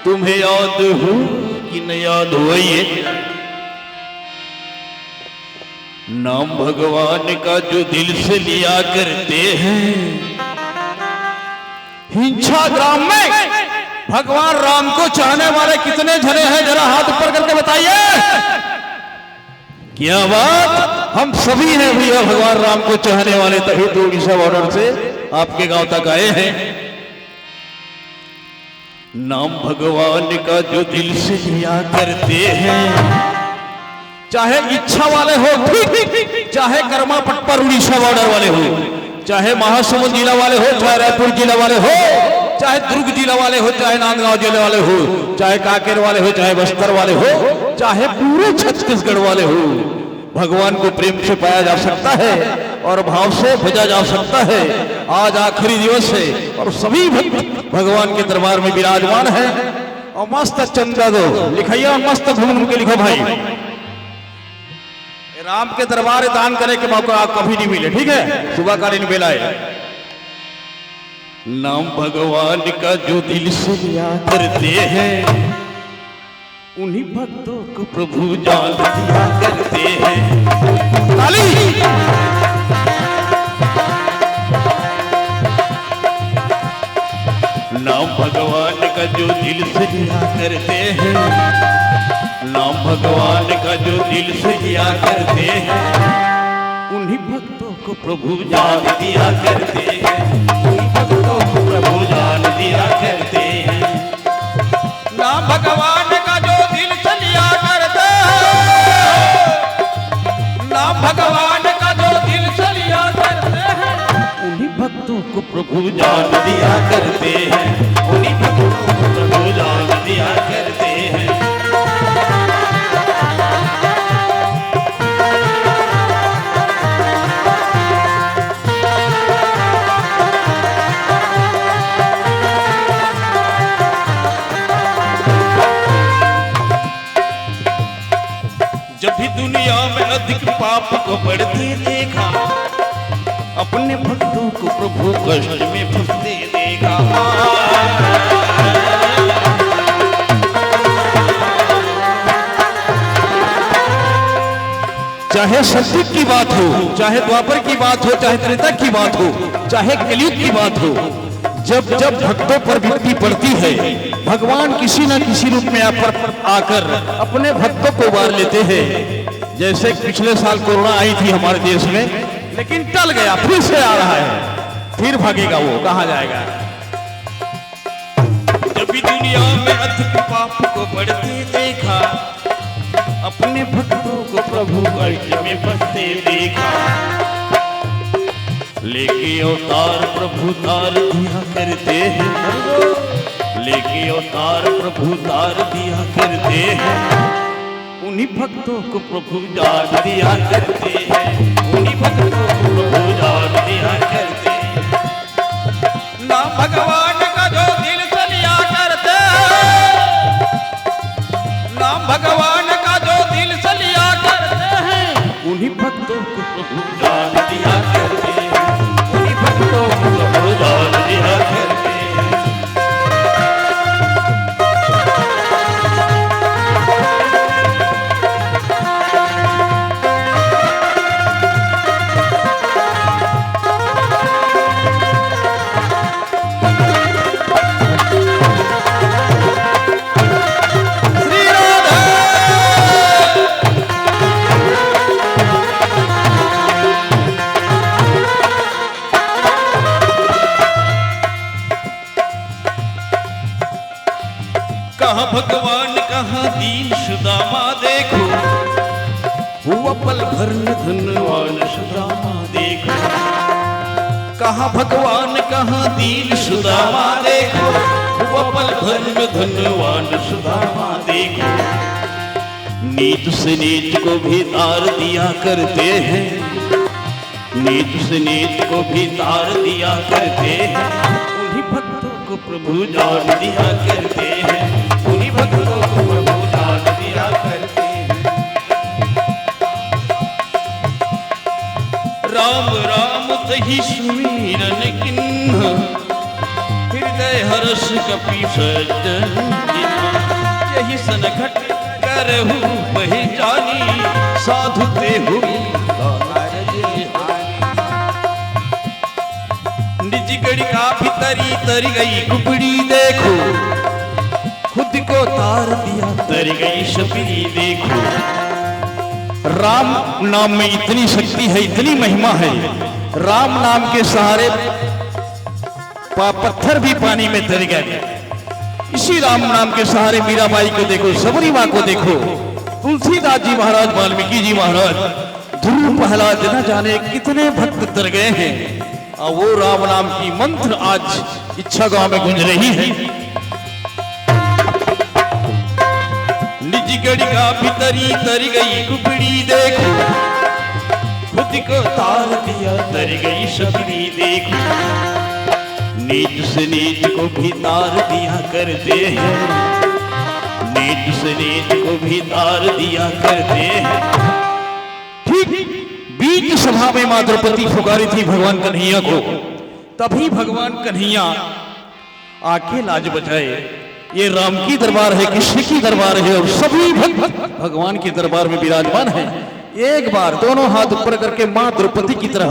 तुम्हें याद हो कि नहीं याद हो। ये नाम भगवान का जो दिल से लिया करते हैं, हिंसा ग्राम में भगवान राम को चाहने वाले कितने जने हैं, जरा हाथ ऊपर करके बताइए। क्या बात, हम सभी हैं भैया भगवान राम को चाहने वाले, तभी तो उड़ीसा बॉर्डर से आपके गांव तक आए हैं। नाम भगवान का जो दिल से लिया करते हैं, चाहे इच्छा वाले हो, चाहे कर्मा पट पर उड़ीसा बॉर्डर वाले हो, चाहे महासमुंद जिला वाले हो, चाहे रायपुर जिला वाले हो, चाहे दुर्ग जिला वाले हो, चाहे नांदगांव जिले वाले हो, चाहे कांकेर वाले हो, चाहे बस्तर वाले हो, चाहे पूरे छत्तीसगढ़ वाले हो, भगवान को प्रेम से पाया जा सकता है और भाव से भजा जा सकता है। आज आखिरी दिवस है और सभी भक्त भगवान के दरबार में विराजमान है। और मस्त चंदा दो लिखाइए और मस्त घूम के लिखो भाई। राम के दरबार दान करे के मौका आप कभी नहीं मिले, ठीक है, सुबह कालीन बेला है। नाम भगवान का जो दिल से लिया करते हैं, उन्हीं भक्तों को प्रभु जान दिया करते हैं। ताली। नाम भगवान का जो दिल से लिया करते हैं, नाम भगवान का जो दिल से लिया करते हैं, उन्हीं भक्तों को प्रभु जान दिया करते हैं, उन्हीं भक्तों को प्रभु जान दिया करते हैं। नाम भगवान का जो दिल से लिया करते हैं, नाम भगवान का जो दिल से लिया करते हैं, उन्हीं भक्तों को प्रभु जान दिया करते हैं, उन्हीं भक्तों को प्रभु जान दिया करते हैं। जब भी दुनिया में अधिक पाप को बढ़ते देखा, अपने भक्तों को प्रभु कष्ट में फंसते देखा। चाहे सत्युग की बात हो, चाहे द्वापर की बात हो, चाहे त्रेता की बात हो, चाहे कलयुग की बात हो, जब जब भक्तों पर विपत्ति पड़ती है, भगवान किसी न किसी रूप में आप पर आकर अपने भक्तों को उबार लेते हैं। जैसे पिछले साल कोरोना आई थी हमारे देश में, लेकिन टल गया, फिर से आ रहा है, फिर भागेगा, वो कहां जाएगा। जब भी दुनिया में अधिक पाप को बढ़ते देखा, अपने भक्तों को प्रभु कर्ज में फंसते देखा। लेके अवतार प्रभु तार दिया करते हैं, लेके अवतार प्रभु तार दिया करते हैं। उन्हीं भक्तों को प्रभु जान दिया करते हैं, उन्हीं भक्तों को प्रभु जान दिया करते हैं। नाम भगवान का जो दिल से लिया करते, नाम भगवान का जो दिल से लिया करते हैं, उन्हीं भक्तों को प्रभु जान दिया करते हैं, उन्हीं भक्तों को प्रभु जान दिया करते हैं। कहाँ भगवान कहाँ दीन सुदामा देखो, हुआ पल भर में धनवान सुदामा देखो। कहाँ भगवान कहाँ दीन सुदामा देखो, हुआ पल भर में धनवान सुदामा देखो। नीच से नीच को भी तार दिया करते हैं, नीच से नीच को भी तार दिया करते हैं। उन्हीं भक्तों को प्रभु जान दिया करते हैं, उन्हीं भक्तों को प्रभु जान दिया करते हैं। राम राम तही सुमीरन किन्हा, हृदय हर्ष कपि सज्जन जिन्हा। यही सन घट करहु पहचानी, साधु ते हुई निज गड़िया भीतरी तरी गई कुपड़ी देखो, खुद को तार दिया तर गई शबरी देखो। राम नाम में इतनी शक्ति है, इतनी महिमा है। राम नाम के सहारे पत्थर भी पानी में तर गए। इसी राम नाम के सहारे मीराबाई को देखो, सबरी माँ को देखो, तुलसीदास जी महाराज, वाल्मीकि जी महाराज, ध्रुव प्रहलाद न जाने कितने भक्त तर गए हैं। और वो राम नाम की मंत्र आज इच्छा गांव में गूंज रही है। निज गड़िया भीतरी तर गई कुपड़ी देखो, खुद को तार दिया तर गई शबरी देखो। नीच से नीच को भी तार दिया करते हैं, नीच से नीच को भी तार दिया करते हैं। ठीक बीच सभा में मां द्रौपदी पुकारी थी भगवान कन्हैया को, तभी भगवान कन्हैया आके लाज बचाए। ये राम की दरबार है, कृष्ण की दरबार है, और सभी भक्त भगवान के दरबार में विराजमान है। एक बार दोनों हाथ ऊपर करके मां द्रौपदी की तरह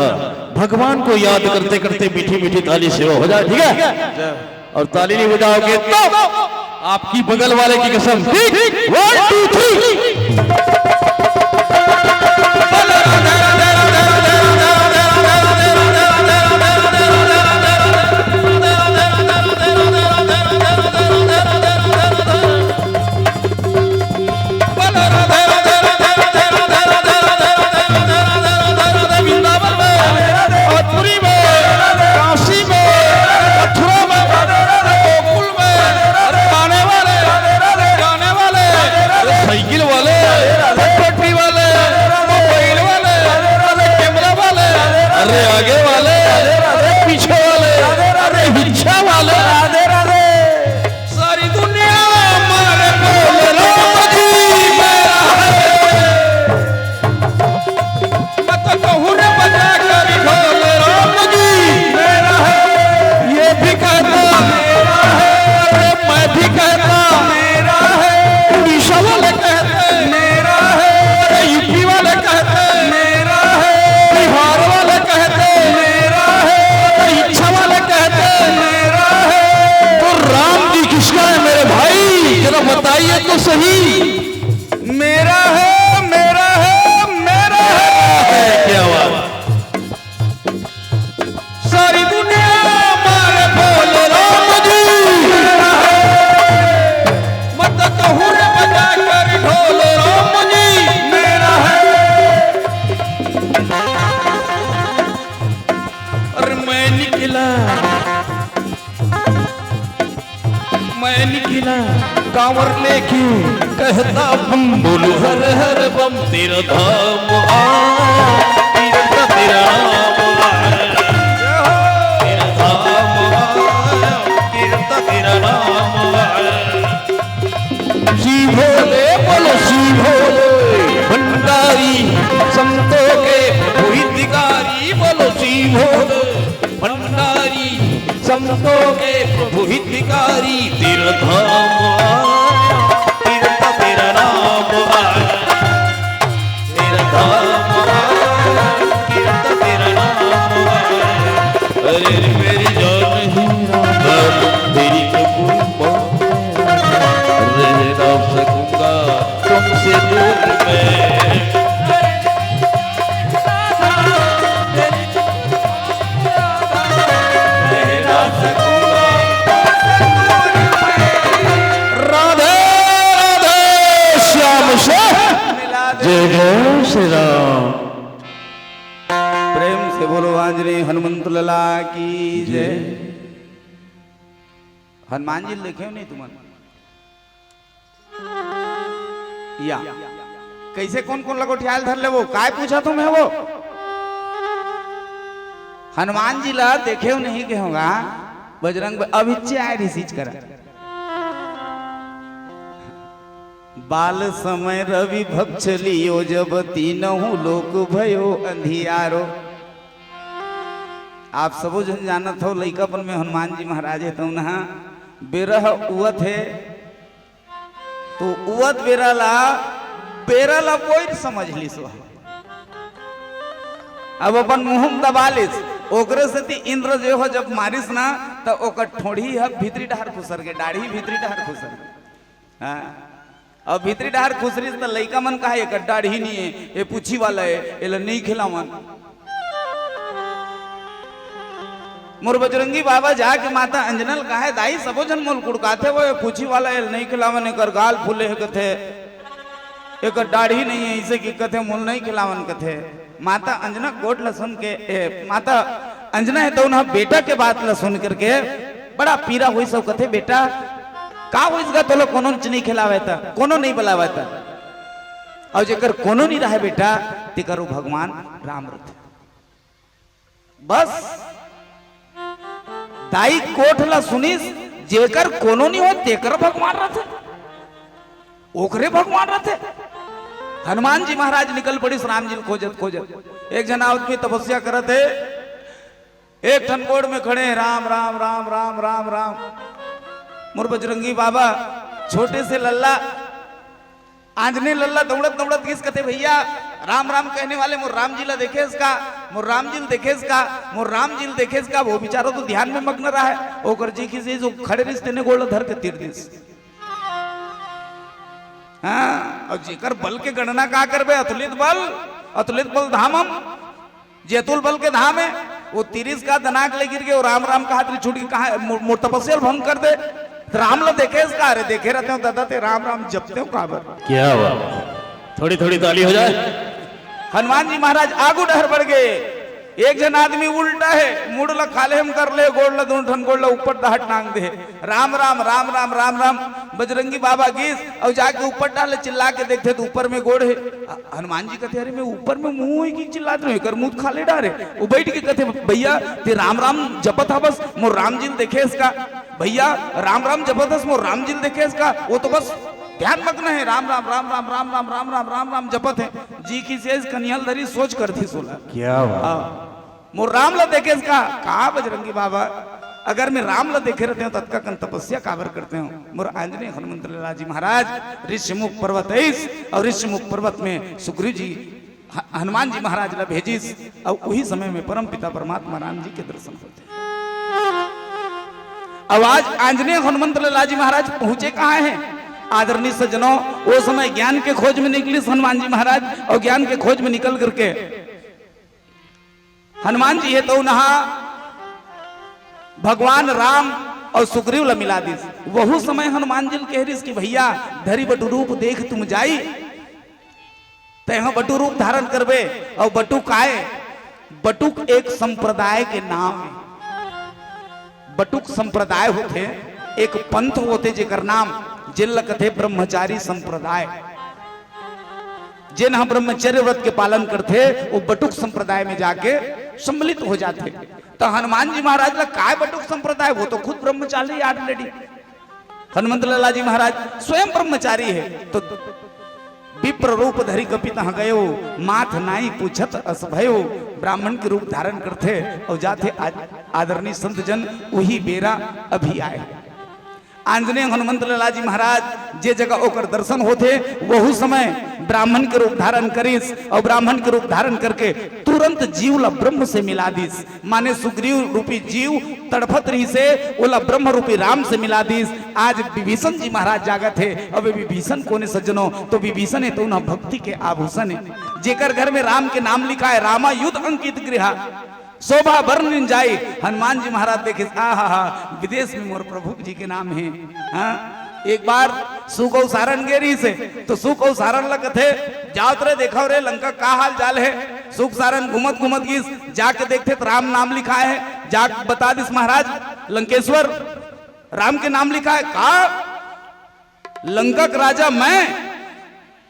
भगवान को याद करते करते मीठी मीठी ताली से हो जाए, ठीक है? और ताली नहीं बजाओगे तो आपकी बगल वाले की कसम। 1 2 3 साइकिल वाले, पटरी वाले, निकला कांवर लेके कहता बम बोलो हर हर बम तेरा धाम आया तीरथ तेरा नाम आया तेरा धाम आया तीरथ तेरा नाम आया शिव भोले बोलो शिव भोले भंडारी संतों के हितकारी बोलो शिव भोले भंडारी संतों के प्रभु हितकारी तेरा धाम आया तीरथ तेरा नाम आया तेरा धाम आया तीरथ तेरा नाम आया अरे मेरी जान ही राम तेरी कृपा रह ना सकूंगा तुमसे दूर मैं जय जय श्री राम। प्रेम से बोलो आंजनेय हनुमंत लला की जय। हनुमान जी लिखे नहीं तुम्हारे या कैसे कौन कौन लगो ख्याल धर ले वो काय पूछा तुम्हें वो हनुमान जी ला देखे नहीं के होगा बजरंग अभिच्चे आए रिसीच करा बाल समय रवि भक्षलियो जब तीनहु लोक भयो अंधियारो। आप सबो जन जानत हो लइकापन में हनुमान जी महाराज है तो नहा बेरह उवत है तो उवत बेरला कोई समझ ली सो अब अपन मुंह दबा लिस ओकरे से इंद्र जो हो जब मारिस ना तो ओकर ठोड़ी है भीतरी डहर खुसर के दाढ़ी भीतरी डहर खुसर हाँ अब भीतरी डहर खुसरी तो लइका मन कहा एक दाढ़ी नहीं है ये पूछी वाला है ये नहीं खिलावन मोर बजरंगी बाबा जाके माता अंजनल कहा है दाई सबो जन मोल कुड़काते वो पूछी वाला है नहीं खिलावन एक गाल फूले है कथे एक दाढ़ी नहीं है इसे की कथे मोल नहीं खिलावन कथे माता अंजना गोट ला सुन के माता अंजना है तो उन्हें बेटा के बात ला सुन करके बड़ा पीरा हुई सब कथे बेटा का हो इसका तो लोग कोनो नहीं खिलावे था कोनो नहीं बुलावा था और जेकर कोनो नहीं रहे बेटा ते करो भगवान राम रथ बस दाई कोठला सुनिस जेकर कोनो नहीं हो तेकर भगवान रथ ओकरे भगवान रथ हनुमान जी महाराज निकल पड़ी राम जी खोजत खोजत एक जना आदमी तपस्या करत है एक ठनकोड़ में खड़े राम राम राम राम राम राम मोर बजरंगी बाबा छोटे से लल्ला आंजने लल्ला दौड़त दौड़त किस कथे भैया राम राम कहने वाले मोर राम जी ला देखे इसका मोर राम जी देखे इसका मोर राम जी देखे इसका वो बेचारा तो ध्यान में मग्न रहा है ओकर जी की जो खड़े रिश्ते ने गोड़ धर के तीर दिस हाँ और जेकर बल के गणना का करबे अतुलित बल धाम हम जेतुल बल के धाम है वो 30 का दनाक ले गिर गए और राम राम का हाथ छूट के कहा मोर तपस्या भंग कर दे राम लो देखे इसका अरे देखे रहते हो दादा ते राम राम जपते हो काबर क्या हुआ थोड़ी थोड़ी ताली हो जाए हनुमान जी महाराज आगू डहर बढ़ गए एक जन आदमी उल्टा है मुड़ ला खाले हम कर ले गोड़ ला दोन ठन गोड़ ला ऊपर दहट नांग दे राम राम राम राम राम राम बजरंगी बाबा गीस और जाके ऊपर डाले चिल्ला के देखते तो ऊपर में गोड़ है हनुमान जी कहते अरे मैं ऊपर में मुंह की चिल्लाते रहे कर मुंह खाले डारे वो बैठ के कहते भैया ते राम राम जपत हा बस मोर राम जी देखे इसका भैया राम राम जबरदस्त मोर राम जी देखे इसका वो तो बस ध्यान मग्न है राम राम राम राम राम राम राम राम राम राम जपत है जी की सेज कन्हैया धरी सोच करती सोला क्या हुआ मोर राम ला देखे इसका कहा बजरंगी बाबा अगर मैं राम ला देखे रहते हो तत्का कन तपस्या काबर करते हो मोर आंजनेय हनुमंत लाला जी महाराज ऋषिमुख पर्वत और ऋषिमुख पर्वत में सुग्रीव जी हनुमान जी महाराज ला भेजिस और वही समय में परम पिता परमात्मा राम जी के दर्शन होते अब आज आंजनेय हनुमंत लाला जी महाराज पहुंचे कहाँ हैं आदरणीय सज्जनों वो समय ज्ञान के खोज में निकली हनुमान जी महाराज और ज्ञान के खोज में निकल करके हनुमान जी है तो नहा भगवान राम और सुग्रीव ला मिला दी वहु समय हनुमान जी कह रही कि भैया धरी बटु रूप देख तुम जाई तह बटु रूप धारण करबे और बटुक आए बटुक एक संप्रदाय के नाम है बटुक संप्रदाय होते, एक पंथ होते जेकर नाम जिल कथे ब्रह्मचारी संप्रदाय, जिन हम ब्रह्मचर्य व्रत के पालन करते वो बटुक संप्रदाय में जाके सम्मिलित हो जाते। तो हनुमान जी महाराज ला काय बटुक संप्रदाय, वो तो खुद ब्रह्मचारी ऑलरेडी। हनुमंत लाला जी महाराज स्वयं ब्रह्मचारी है। तो विप्र रूप धरी कपित गयो, माथ नाई पूछत अस भयो, ब्राह्मण के रूप धारण करते और जाते आदरणीय संत जन वही बेरा अभी आए। आंजनेय हनुमंत लाला जी महाराज जे जगह ओकर दर्शन होते वही समय ब्राह्मण के रूप धारण करीस और ब्राह्मण के रूप धारण करके तुरंत जीव ला ब्रह्म से मिला दीस। माने सुग्रीव रूपी जीव तड़फत रही से ओला ब्रह्म रूपी राम से मिला दीस। आज विभीषण जी महाराज जागत है। अब विभीषण कोने सज्जनों, तो विभीषण है तो उन्हें भक्ति के आभूषण है। जेकर घर में राम के नाम लिखा है, रामा युद्ध अंकित गृहा शोभा वर्ण जाई। हनुमान जी महाराज देखे आहा विदेश में मोर प्रभु जी के नाम है। हाँ, एक बार सुकौ सारण गेरी से तो सुकौ सारण लगत है, जाओ रे देखो रे लंका का हाल चाल है। सुख सारण घुमत घुमत गीस जाके देखते तो राम नाम लिखा है। जाक बता दिस महाराज लंकेश्वर राम के नाम लिखा है। का लंका का राजा मैं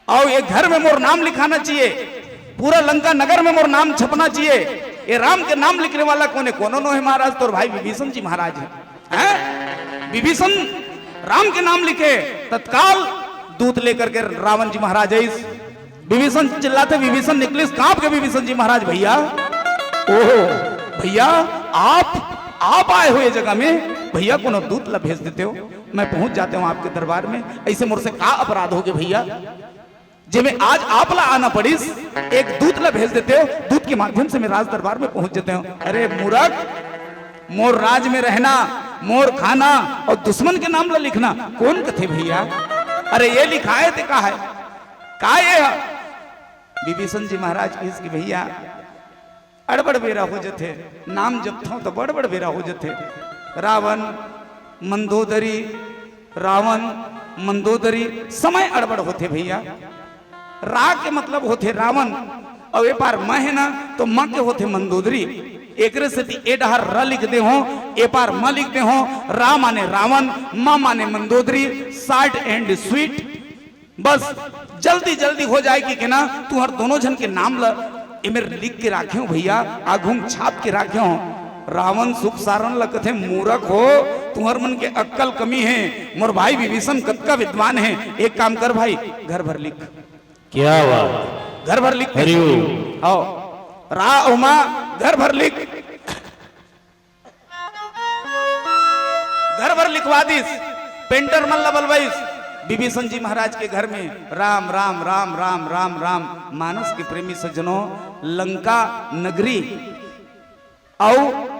और एक घर में मोर नाम लिखाना चाहिए, पूरा लंका नगर में मोर नाम छपना चाहिए। ये राम के नाम लिखने वाला कौन है? कोनो नो है महाराज, तो भाई विभीषण जी महाराज है। विभीषण राम के नाम लिखे, तत्काल दूत लेकर के रावण जी महाराज है। विभीषण चिल्लाते, विभीषण निकले कांप के विभीषण जी महाराज, भैया ओहो भैया आप आए हुए जगह में भैया कोनो दूत ला भेज देते हो, मैं पहुंच जाते हूं आपके दरबार में। ऐसे मुझसे का अपराध हो गए भैया जिन्हें आज आप ला आना पड़ीस, एक दूत ला भेज देते हो, दूत के माध्यम से मैं राज दरबार में पहुंच जाते हूं। अरे मूर्ख, मोर राज में रहना, मोर खाना और दुश्मन के नाम ला लिखना कौन कथे भैया? अरे ये लिखा है ते का ये विभीषण जी महाराज इसकी भैया अड़बड़ बेरा हो जाते, नाम जब था तो बड़बड़ बेरा हो जाते। रावण मंदोदरी समय अड़बड़ होते भैया। रा के मतलब होते रावण और ए पार म है ना तो म के होते मंदोदरी। एक से ए डहर र लिख दे हो, ए पार म लिख दे हो। रा माने रावण, म माने मंदोदरी, शॉर्ट एंड स्वीट। बस जल्दी जल्दी हो जाएगी कि ना तू हर दोनों जन के नाम इमेर लिख के राखे हो भैया, आघूम छाप के राखे हो। रावण सुख सारण लगते मूर्ख हो, तुम्हार मन के अक्कल कमी है। मोर भाई विभीषण कतका विद्वान है, एक काम कर भाई घर भर लिख। क्या बात, घर भर लिख। आओ रा उमा घर भर लिख, घर भर लिखवा दिस, पेंटर मल्ला बलवाइस। विभीषण जी महाराज के घर में राम राम राम राम राम राम। मानस के प्रेमी सज्जनों, लंका नगरी और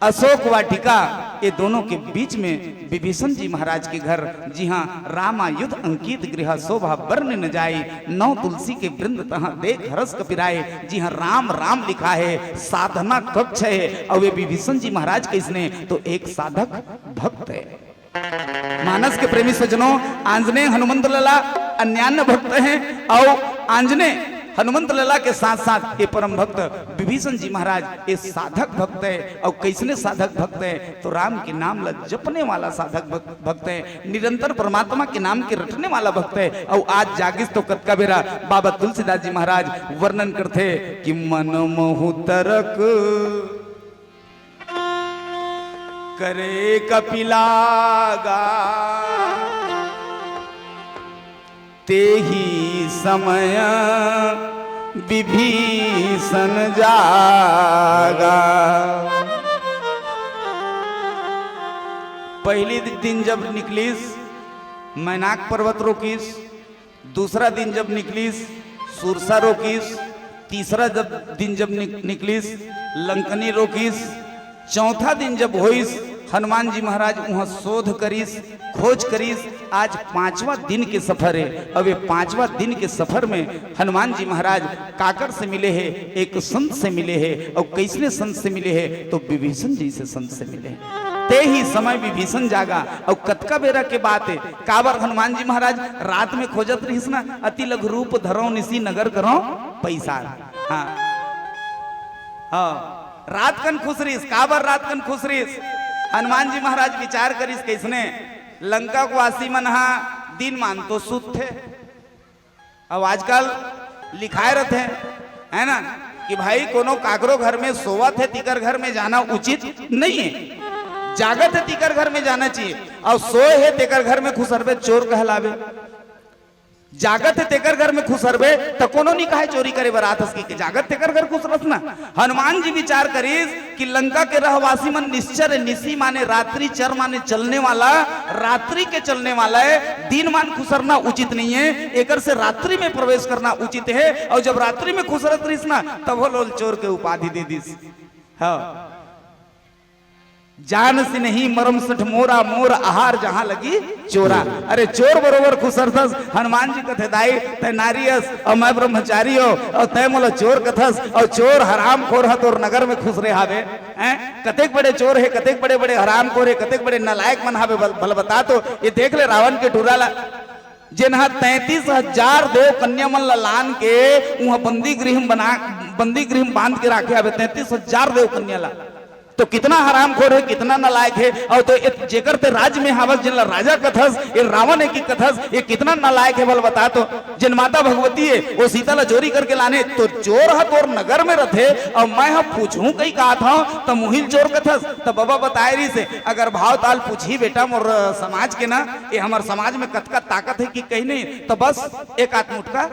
अशोक वाटिका ये दोनों के बीच में विभीषण जी महाराज के घर, जी हाँ, रामा युद्ध अंकित गृह शोभा वर्ण न जाए, नौ तुलसी के वृंद तहाँ देख हरस कपिराए। जी हाँ, राम राम लिखा है, साधना कक्ष है। और वे विभीषण जी महाराज किसने तो एक साधक भक्त है। मानस के प्रेमी सज्जनों, आंजनेय हनुमंत लाला अन्यान्य भक्त हैं और आंजनेय हनुमंत लाला के साथ साथ ये परम भक्त विभीषण जी महाराज ये साधक भक्त है। और कैसने साधक भक्त है तो राम के नाम ला जपने वाला साधक भक्त है, निरंतर परमात्मा के नाम के रटने वाला भक्त है। और आज जागिस तो कतका बेरा बाबा तुलसीदास जी महाराज वर्णन करते कि मन मोहु तरक करे कपिलागा, ते ही समय विभीषण जागा। पहली दिन जब निकलीस मैनाक पर्वत रोकीस, दूसरा दिन जब निकलीस सुरसा रोकीस, तीसरा दिन जब निकलीस लंकनी रोकीस, चौथा दिन जब होइस हनुमान जी महाराज वहां शोध करीस, खोज करीस। आज 5वां दिन के सफर है। अब ये 5वां दिन के सफर में हनुमान जी महाराज काकर से मिले हैं, एक संत से मिले हैं। और कैसने संत से मिले हैं तो विभीषण जी से संत से मिले हैं। ते ही समय विभीषण जागा। और कतका बेरा के बात है, काबर हनुमान जी महाराज रात में खोजत रहीस ना, अति लघु रूप धरो निसी नगर करो पैसा। हाँ हाँ, रात कन खुश रहीस, काबर रात कन खुश रहीस हनुमान जी महाराज विचार करिस कैसने लंका को वासी मन हा दिन मान तो सुत थे। अब आजकल लिखाए रहते हैं है ना कि भाई कोनो काकरो घर में सोवत है तिकर घर में जाना उचित नहीं है, जागत है तिकर घर में जाना चाहिए, और सोए है तेकर घर में खुसरबे चोर कहलावे, जागत है तेकर घर में खुसरबे तो कोनो नहीं कहे चोरी करे बरात की जागत तेकर घर खुसरस ना। हनुमान जी विचार करीस कि लंका के रहवासी मन निश्चर निशी माने रात्रि, चर माने चलने वाला, रात्रि के चलने वाला है, दिन मान खुसरना उचित नहीं है, एकर से रात्रि में प्रवेश करना उचित है। और जब रात्रि में खुसरत रहीस ना तब वो लोग चोर के उपाधि दे दीस। हाँ जान से नहीं मरम सठ मोरा, मोर आहार जहां लगी चोरा। अरे चोर बरोबर खुसरथस, हनुमान जी कथे दाई तय नारियस और मैं ब्रह्मचारी हो और तय मोला चोर कथस, और चोर हराम खोर है तोर नगर में खुस रहे हावे हैं। कतेक बड़े चोर है, कतेक बड़े बड़े हराम खोर है, कतेक बड़े नालायक मन हावे भल बता। तो ये देख ले रावण के टूराला जिन्हा 33,000 देव कन्या मन लान के वहां बंदी गृह बांध के रखे हावे 33,000 देव कन्या ला। तो कितना हरामखोर है, कितना नालायक है। और तो जेकर ते राज में हावस जिनला राजा कथस, ये रावण है की कथस, ये कितना नालायक है बल बता। तो जिन माता भगवती है वो सीता ला चोरी करके लाने तो चोर है तोर नगर में रथे, और मैं हम पूछूं कई कहा था तो मुहिल चोर कथस। तो बाबा बताए रही से अगर भाव ताल पूछी बेटा मोर समाज के ना ये हमारे समाज में कतका ताकत है कि कहीं नहीं, तो बस एक आत्मुट का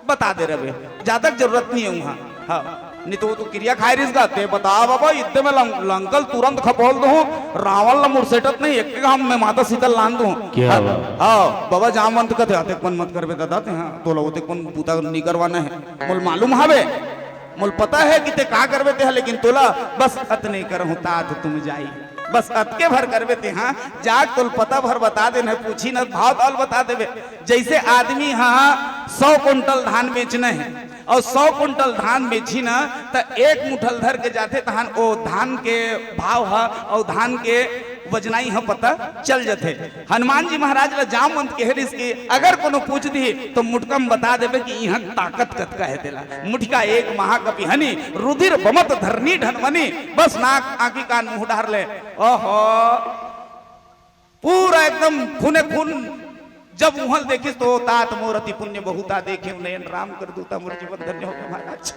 बता दे रहे, ज्यादा जरूरत नहीं है वहां। हाँ नहीं तो वो तो क्रिया खाए रिस गाते बता बाबा इतने में लंकल तुरंत खपोल दो रावण ला मुरसेटत नहीं एक हम मैं माता सीतल लान दूं। हाँ बाबा जामवंत कहते आते कौन मत करबे दादा ते। हाँ तो लोग कौन पूता नहीं करवाना है मोल मालूम हावे, मोल पता है कि ते का करबे ते, लेकिन तोला बस अत नहीं करहूं तात तुम जाई, बस अतके भर करबे ते। हाँ जाग तोल पता भर बता देना, पूछी न भाव ताल बता देवे। जैसे आदमी हाँ 100 कुंटल धान बेचना है और 100 कुंटल धान बेची ना तो एक मुठल धर के जाते धान ओ धान के भाव है और धान के वजनाई है पता चल जाते। हनुमान जी महाराज ला जामवंत कह रही कि अगर कोनो पूछ दी तो मुठकम बता देवे कि यहाँ ताकत कतका है तेला। मुठका एक महाकपि हनी रुधिर बमत धरनी ढनवनी, बस नाक आंखी कान मुंह डार ले ओहो पूरा एकदम खूने खून। जब उहल देखिस तो तात मोर अति पुण्य बहुता देखे नयन राम कर दूता मोर जीवन धन्य हो गया महाराज,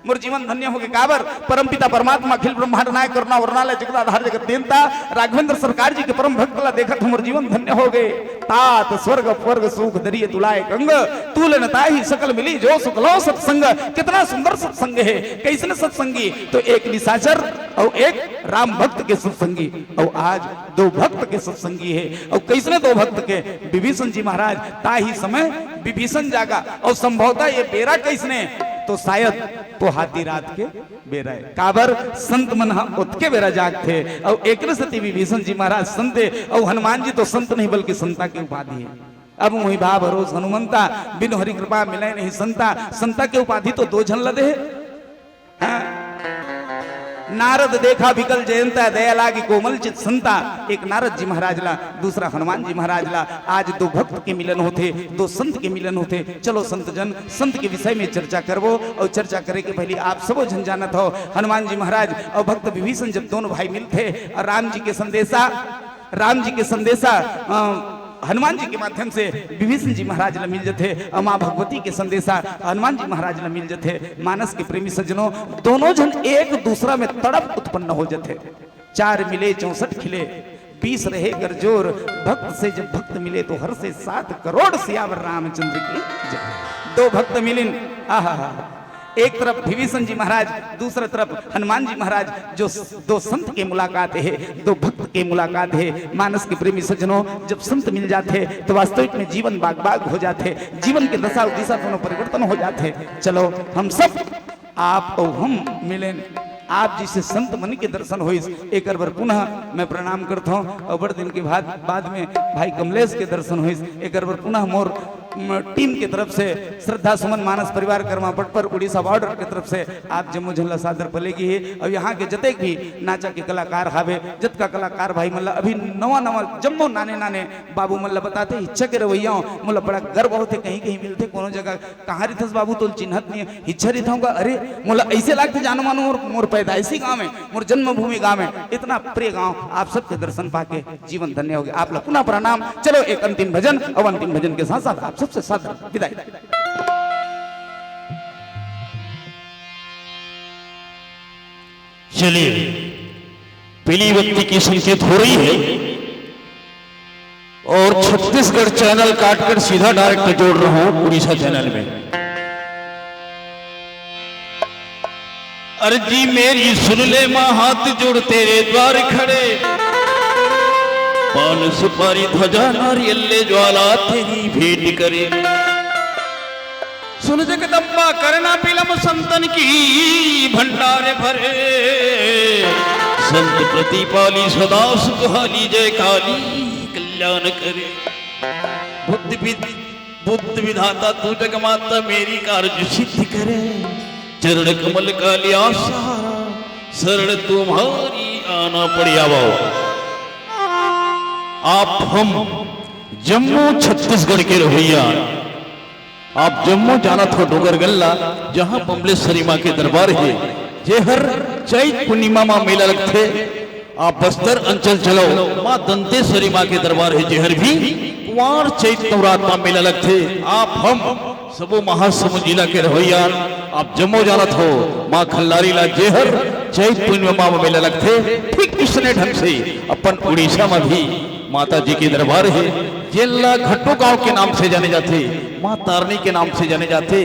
मोर जीवन धन्य हो गया। काबर परम पिता परमात्मा अखिल ब्रह्मांड नायक करुणा वर्णालय जगदाधार जगत देवता राघवेंद्र सरकार जी के परम भक्त ला देखत मोर जीवन धन्य हो गए। तात स्वर्ग स्वर्ग सुख दरिये तुलाए गंग, तूल नताहि सकल मिली जो सुख लो सत्संग। कितना सुंदर सत्संग है, कैसने सत्संगी तो एक निशाचर और एक राम भक्त के सत्संगी, और आज 2 भक्त के सत्संगी है। और कैसने 2 भक्त के विभीषण जी महाराज ताही समय विभीषण जागा, और संभवतः ये बेरा कैसने तो शायद तो हाथी रात के बेरा है। काबर संत मन उत्के बेरा जाग थे, और एक सती विभीषण जी महाराज संत है, और हनुमान जी तो संत नहीं बल्कि संता की उपाधि है। अब मुहि भा भरोस हनुमंता बिनु हरि कृपा मिले नहीं संता, संता के उपाधि तो 2 झन लदे है। नारद देखा विकल जयंता दया लागी कोमल चित संता, एक नारद जी महाराज ला दूसरा हनुमान जी महाराज ला। आज 2 भक्त के मिलन होते, 2 संत के मिलन होते। चलो संत जन संत के विषय में चर्चा करवो, और चर्चा करे के पहले आप सबो जन जानत हो हनुमान जी महाराज और भक्त विभीषण जब दोनों भाई मिलते और राम जी के संदेशा हनुमान जी के माध्यम से विभीषण जी महाराज ला मिल जाते, और माँ भगवती के संदेशा हनुमान जी महाराज ला मिल जाते। मानस के प्रेमी सज्जनों दोनों जन एक दूसरा में तड़प उत्पन्न हो जाते। 4 मिले 64 खिले 20 रहे गरजोर, भक्त से जब भक्त मिले तो हर से 7 करोड़ सियावर रामचंद्र की जय। 2 भक्त मिलिन आहा, एक तरफ विभीषण जी महाराज दूसरा तरफ हनुमान जी महाराज, जो 2 संत के मुलाकात है, 2 भक्त के मुलाकात है। मानस के प्रेमी सज्जनों जब संत मिल जाते तो वास्तविक में जीवन बाग बाग हो जाते, जीवन के दशा दिशा दोनों परिवर्तन हो जाते। चलो हम सब आप और हम मिलें, आप जिसे संत मन के दर्शन हो एक बार पुनः मैं प्रणाम करता हूँ, और बड़े दिन के बाद में भाई कमलेश के दर्शन हो एक बार पुनः मोर टीम की तरफ से श्रद्धा सुमन मानस परिवार कर्मा पट पर उड़ीसा बॉर्डर की तरफ से आप जम्मू झल्ला सादर पलेगी है और यहाँ के जतेक भी नाचा के कलाकार हावे जत का कलाकार भाई मल्ला अभी नवा नवा जम्मो नाने नाने बाबू मल्ला बताते इच्छा के रवैया मुला बड़ा गर्व होते कहीं कहीं मिलते कोनो जगह कहाँ रिथस बाबू तो चिन्हत नहीं इच्छा रिथा होगा अरे मुला ऐसे लागते जानो मानो मोर पैदाइशी गाँव है मोर जन्मभूमि गाँव है इतना प्रिय गाँव आप सबके दर्शन पाके जीवन धन्य हो गया आप लोग पुनः प्रणाम। चलो एक अंतिम भजन और अंतिम भजन के साथ साथ आप सबसे साथ विदाई। चलिए पीली बत्ती की संकेत हो रही है और छत्तीसगढ़ चैनल काटकर सीधा डायरेक्ट जोड़ रहा हूं उड़ीसा चैनल में। अर्जी मेरी सुन ले मां हाथ जोड़ तेरे द्वार खड़े पान सुपारी ध्वजा नारियल ले ज्वाला तेरी भेंट करे सुन जगदम्बा करना पिलम संतन की भंडारे भरे संत प्रतिपाली सदा सुखहाली जय काली कल्याण करे बुद्ध विधाता तू जगमाता मेरी कार्य सिद्ध करे चरण कमल का लिया सहारा शरण तुम्हारी आना पड़िया आप हम जम्मू छत्तीसगढ़ के रवैया आप जम्मू जाना था डोगर गल्ला जहां बमलेश्वरी मां के दरबार है जे हर चैत पूर्णिमा मां मेला लगते आप बस्तर अंचल चलो मां दंतेश्वरी मां के दरबार है जेहर भी कुंवर चैत नवरात्र मां मेला लगते आप हम सबो महासमुंद जिला के रवैया आप जम्मू जाना हो मां खल्लारी ला जेहर चैत पूर्णिमा मां मेला लगते ठीक इसने ढंग से अपन उड़ीसा में भी माता जी के दरबार है जेला घट्टो गांव के नाम से जाने जाते मां तारनी के नाम से जाने जाते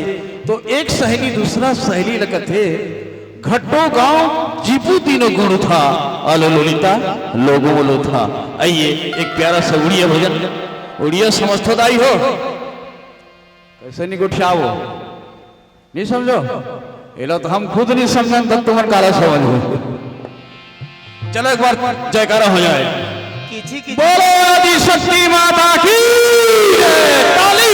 तो एक सहेली दूसरा सहेली लगत है घट्टो गांव जीपू तीनों गुण था अलो लोलिता लोगो बोलो था। आइए एक प्यारा सा उड़िया भजन उड़िया समझतो दाई हो कैसे नहीं गुठियावो नहीं समझो ये लो तो हम खुद नहीं समझें तब तुम्हारे काला समझ चलो एक बार जयकारा हो जाए बोलो आदि शक्ति माता की ताली।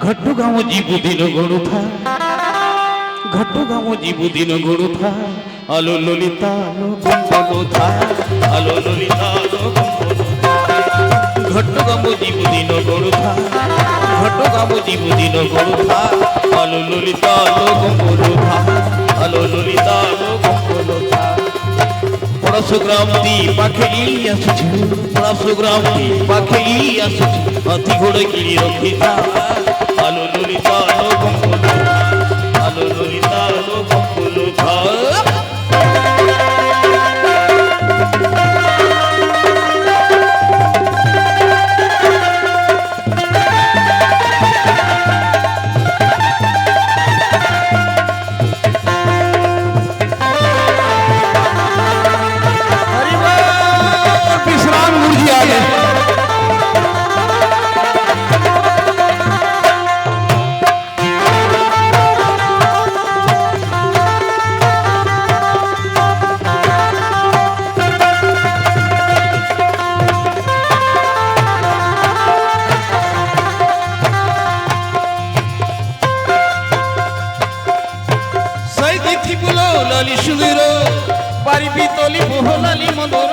घट्टू गाँव जीबू दिनो गोड़ू था घट्टू गाँव जीबू दिनो गोड़ू था अलो लोलिता लो गुंबलो था अलो लोलिता लो गुंबलो था घट्टू गाँव जीबू दिनो गोड़ू था घट्टू गाँव जीबू दिनो गोड़ू था अलो लोलिता लो गुंबलो था अलो लोलिता लो गुंबलो था बड़ा सुग्राम दी पाखेली असुच बड़ा सुग्राम दी पाखेली असुच हाथी घोड़े की रखी था आलो लोलिता लो गुंबलो आलो लोलिता लो गुंबलो था। विश्राम गुरु जी आ गए লালি সুন্দর বাড়ি পিতলি বহুলালি মদর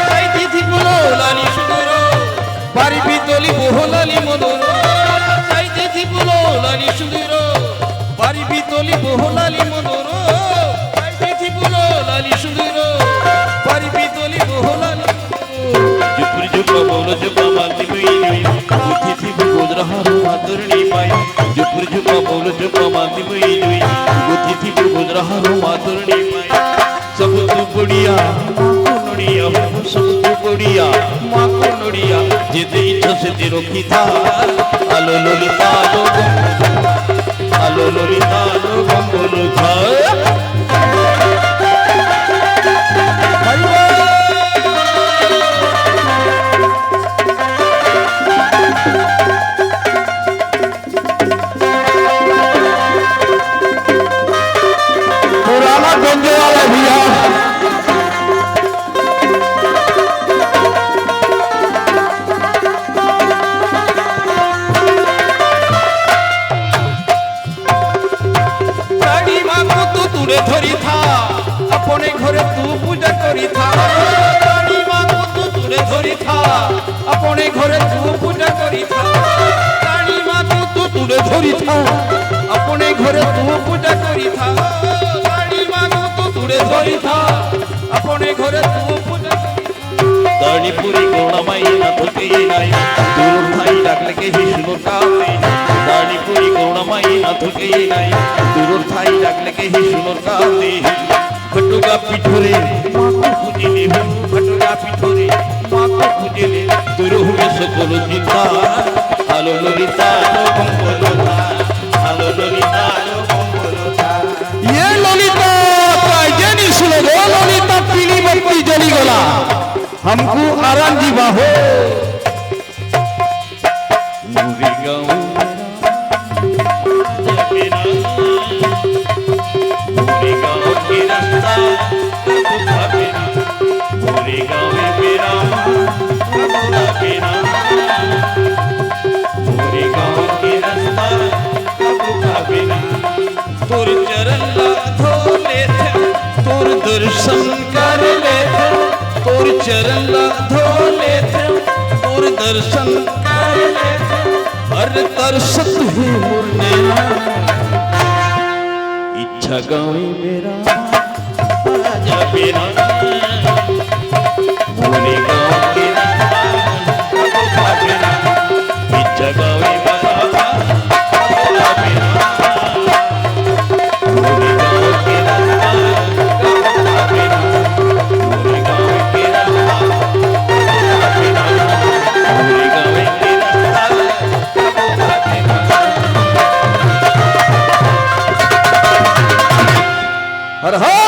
সাইতি থিপুলো লালি সুন্দর বাড়ি পিতলি বহুলালি মদর সাইতি থিপুলো লালি সুন্দর বাড়ি পিতলি বহুলালি মদর সাইতি থিপুলো লালি সুন্দর বাড়ি পিতলি বহুলালি জুপুর জুপা বলো জুপা মাতি বইনি বুদ্ধি থিপু গোদরাহার আদরনি পাই জুপুর জুপা বলো জুপা মাতি বইনি বুদ্ধি থিপু नड़िया माँ को नड़िया जिते इच्छा से तेरो की था आलो ललिता लो आलो ललिता लो गंगोलो था पुराना गंजे वाला भैया धरी था अपने घरे तू पूजा करी था रानी माँ को तू तुरे धरी था अपने घरे तू पूजा करी था रानी माँ को तू तुरे धरी था अपने घरे तू पूजा करी था रानी माँ को तू तुरे धरी था अपने घरे तू पूजा दानी पूरी कोणा माई ना थके नाही दूर थाई लागले के ही सुनो कावे दानी पूरी कोणा माई ना थके नाही दूर थाई लागले के ही सुनो कावे फटुगा पिठोरे माँ को खुजिले फटुगा पिठोरे माँ को खुजिले दूर हुए सकल चिंता आलो ललिता लो गंगोलो था आलो ललिता लो गंगोलो था ये ललिता कायजेनी सुनो गो ललिता पीली बत्ती जली गला हमको आराम दीवा हो मूरी गाँव मूरी गाँव की रास्ता मूरी गाँव मेरा मूरी गाँव की रास्ता तोर चरण धो लेते तोर दर्शन कर लेते तोर चरण धो लेते तोर दर्शन कर लेते हर तरसत है मुरने इच्छा गावे मेरा आजा मेरा भूले गाँव के रास्ता इच्छा गावे मेरा आजा मेरा भूले गाँव के रास्ता हर हर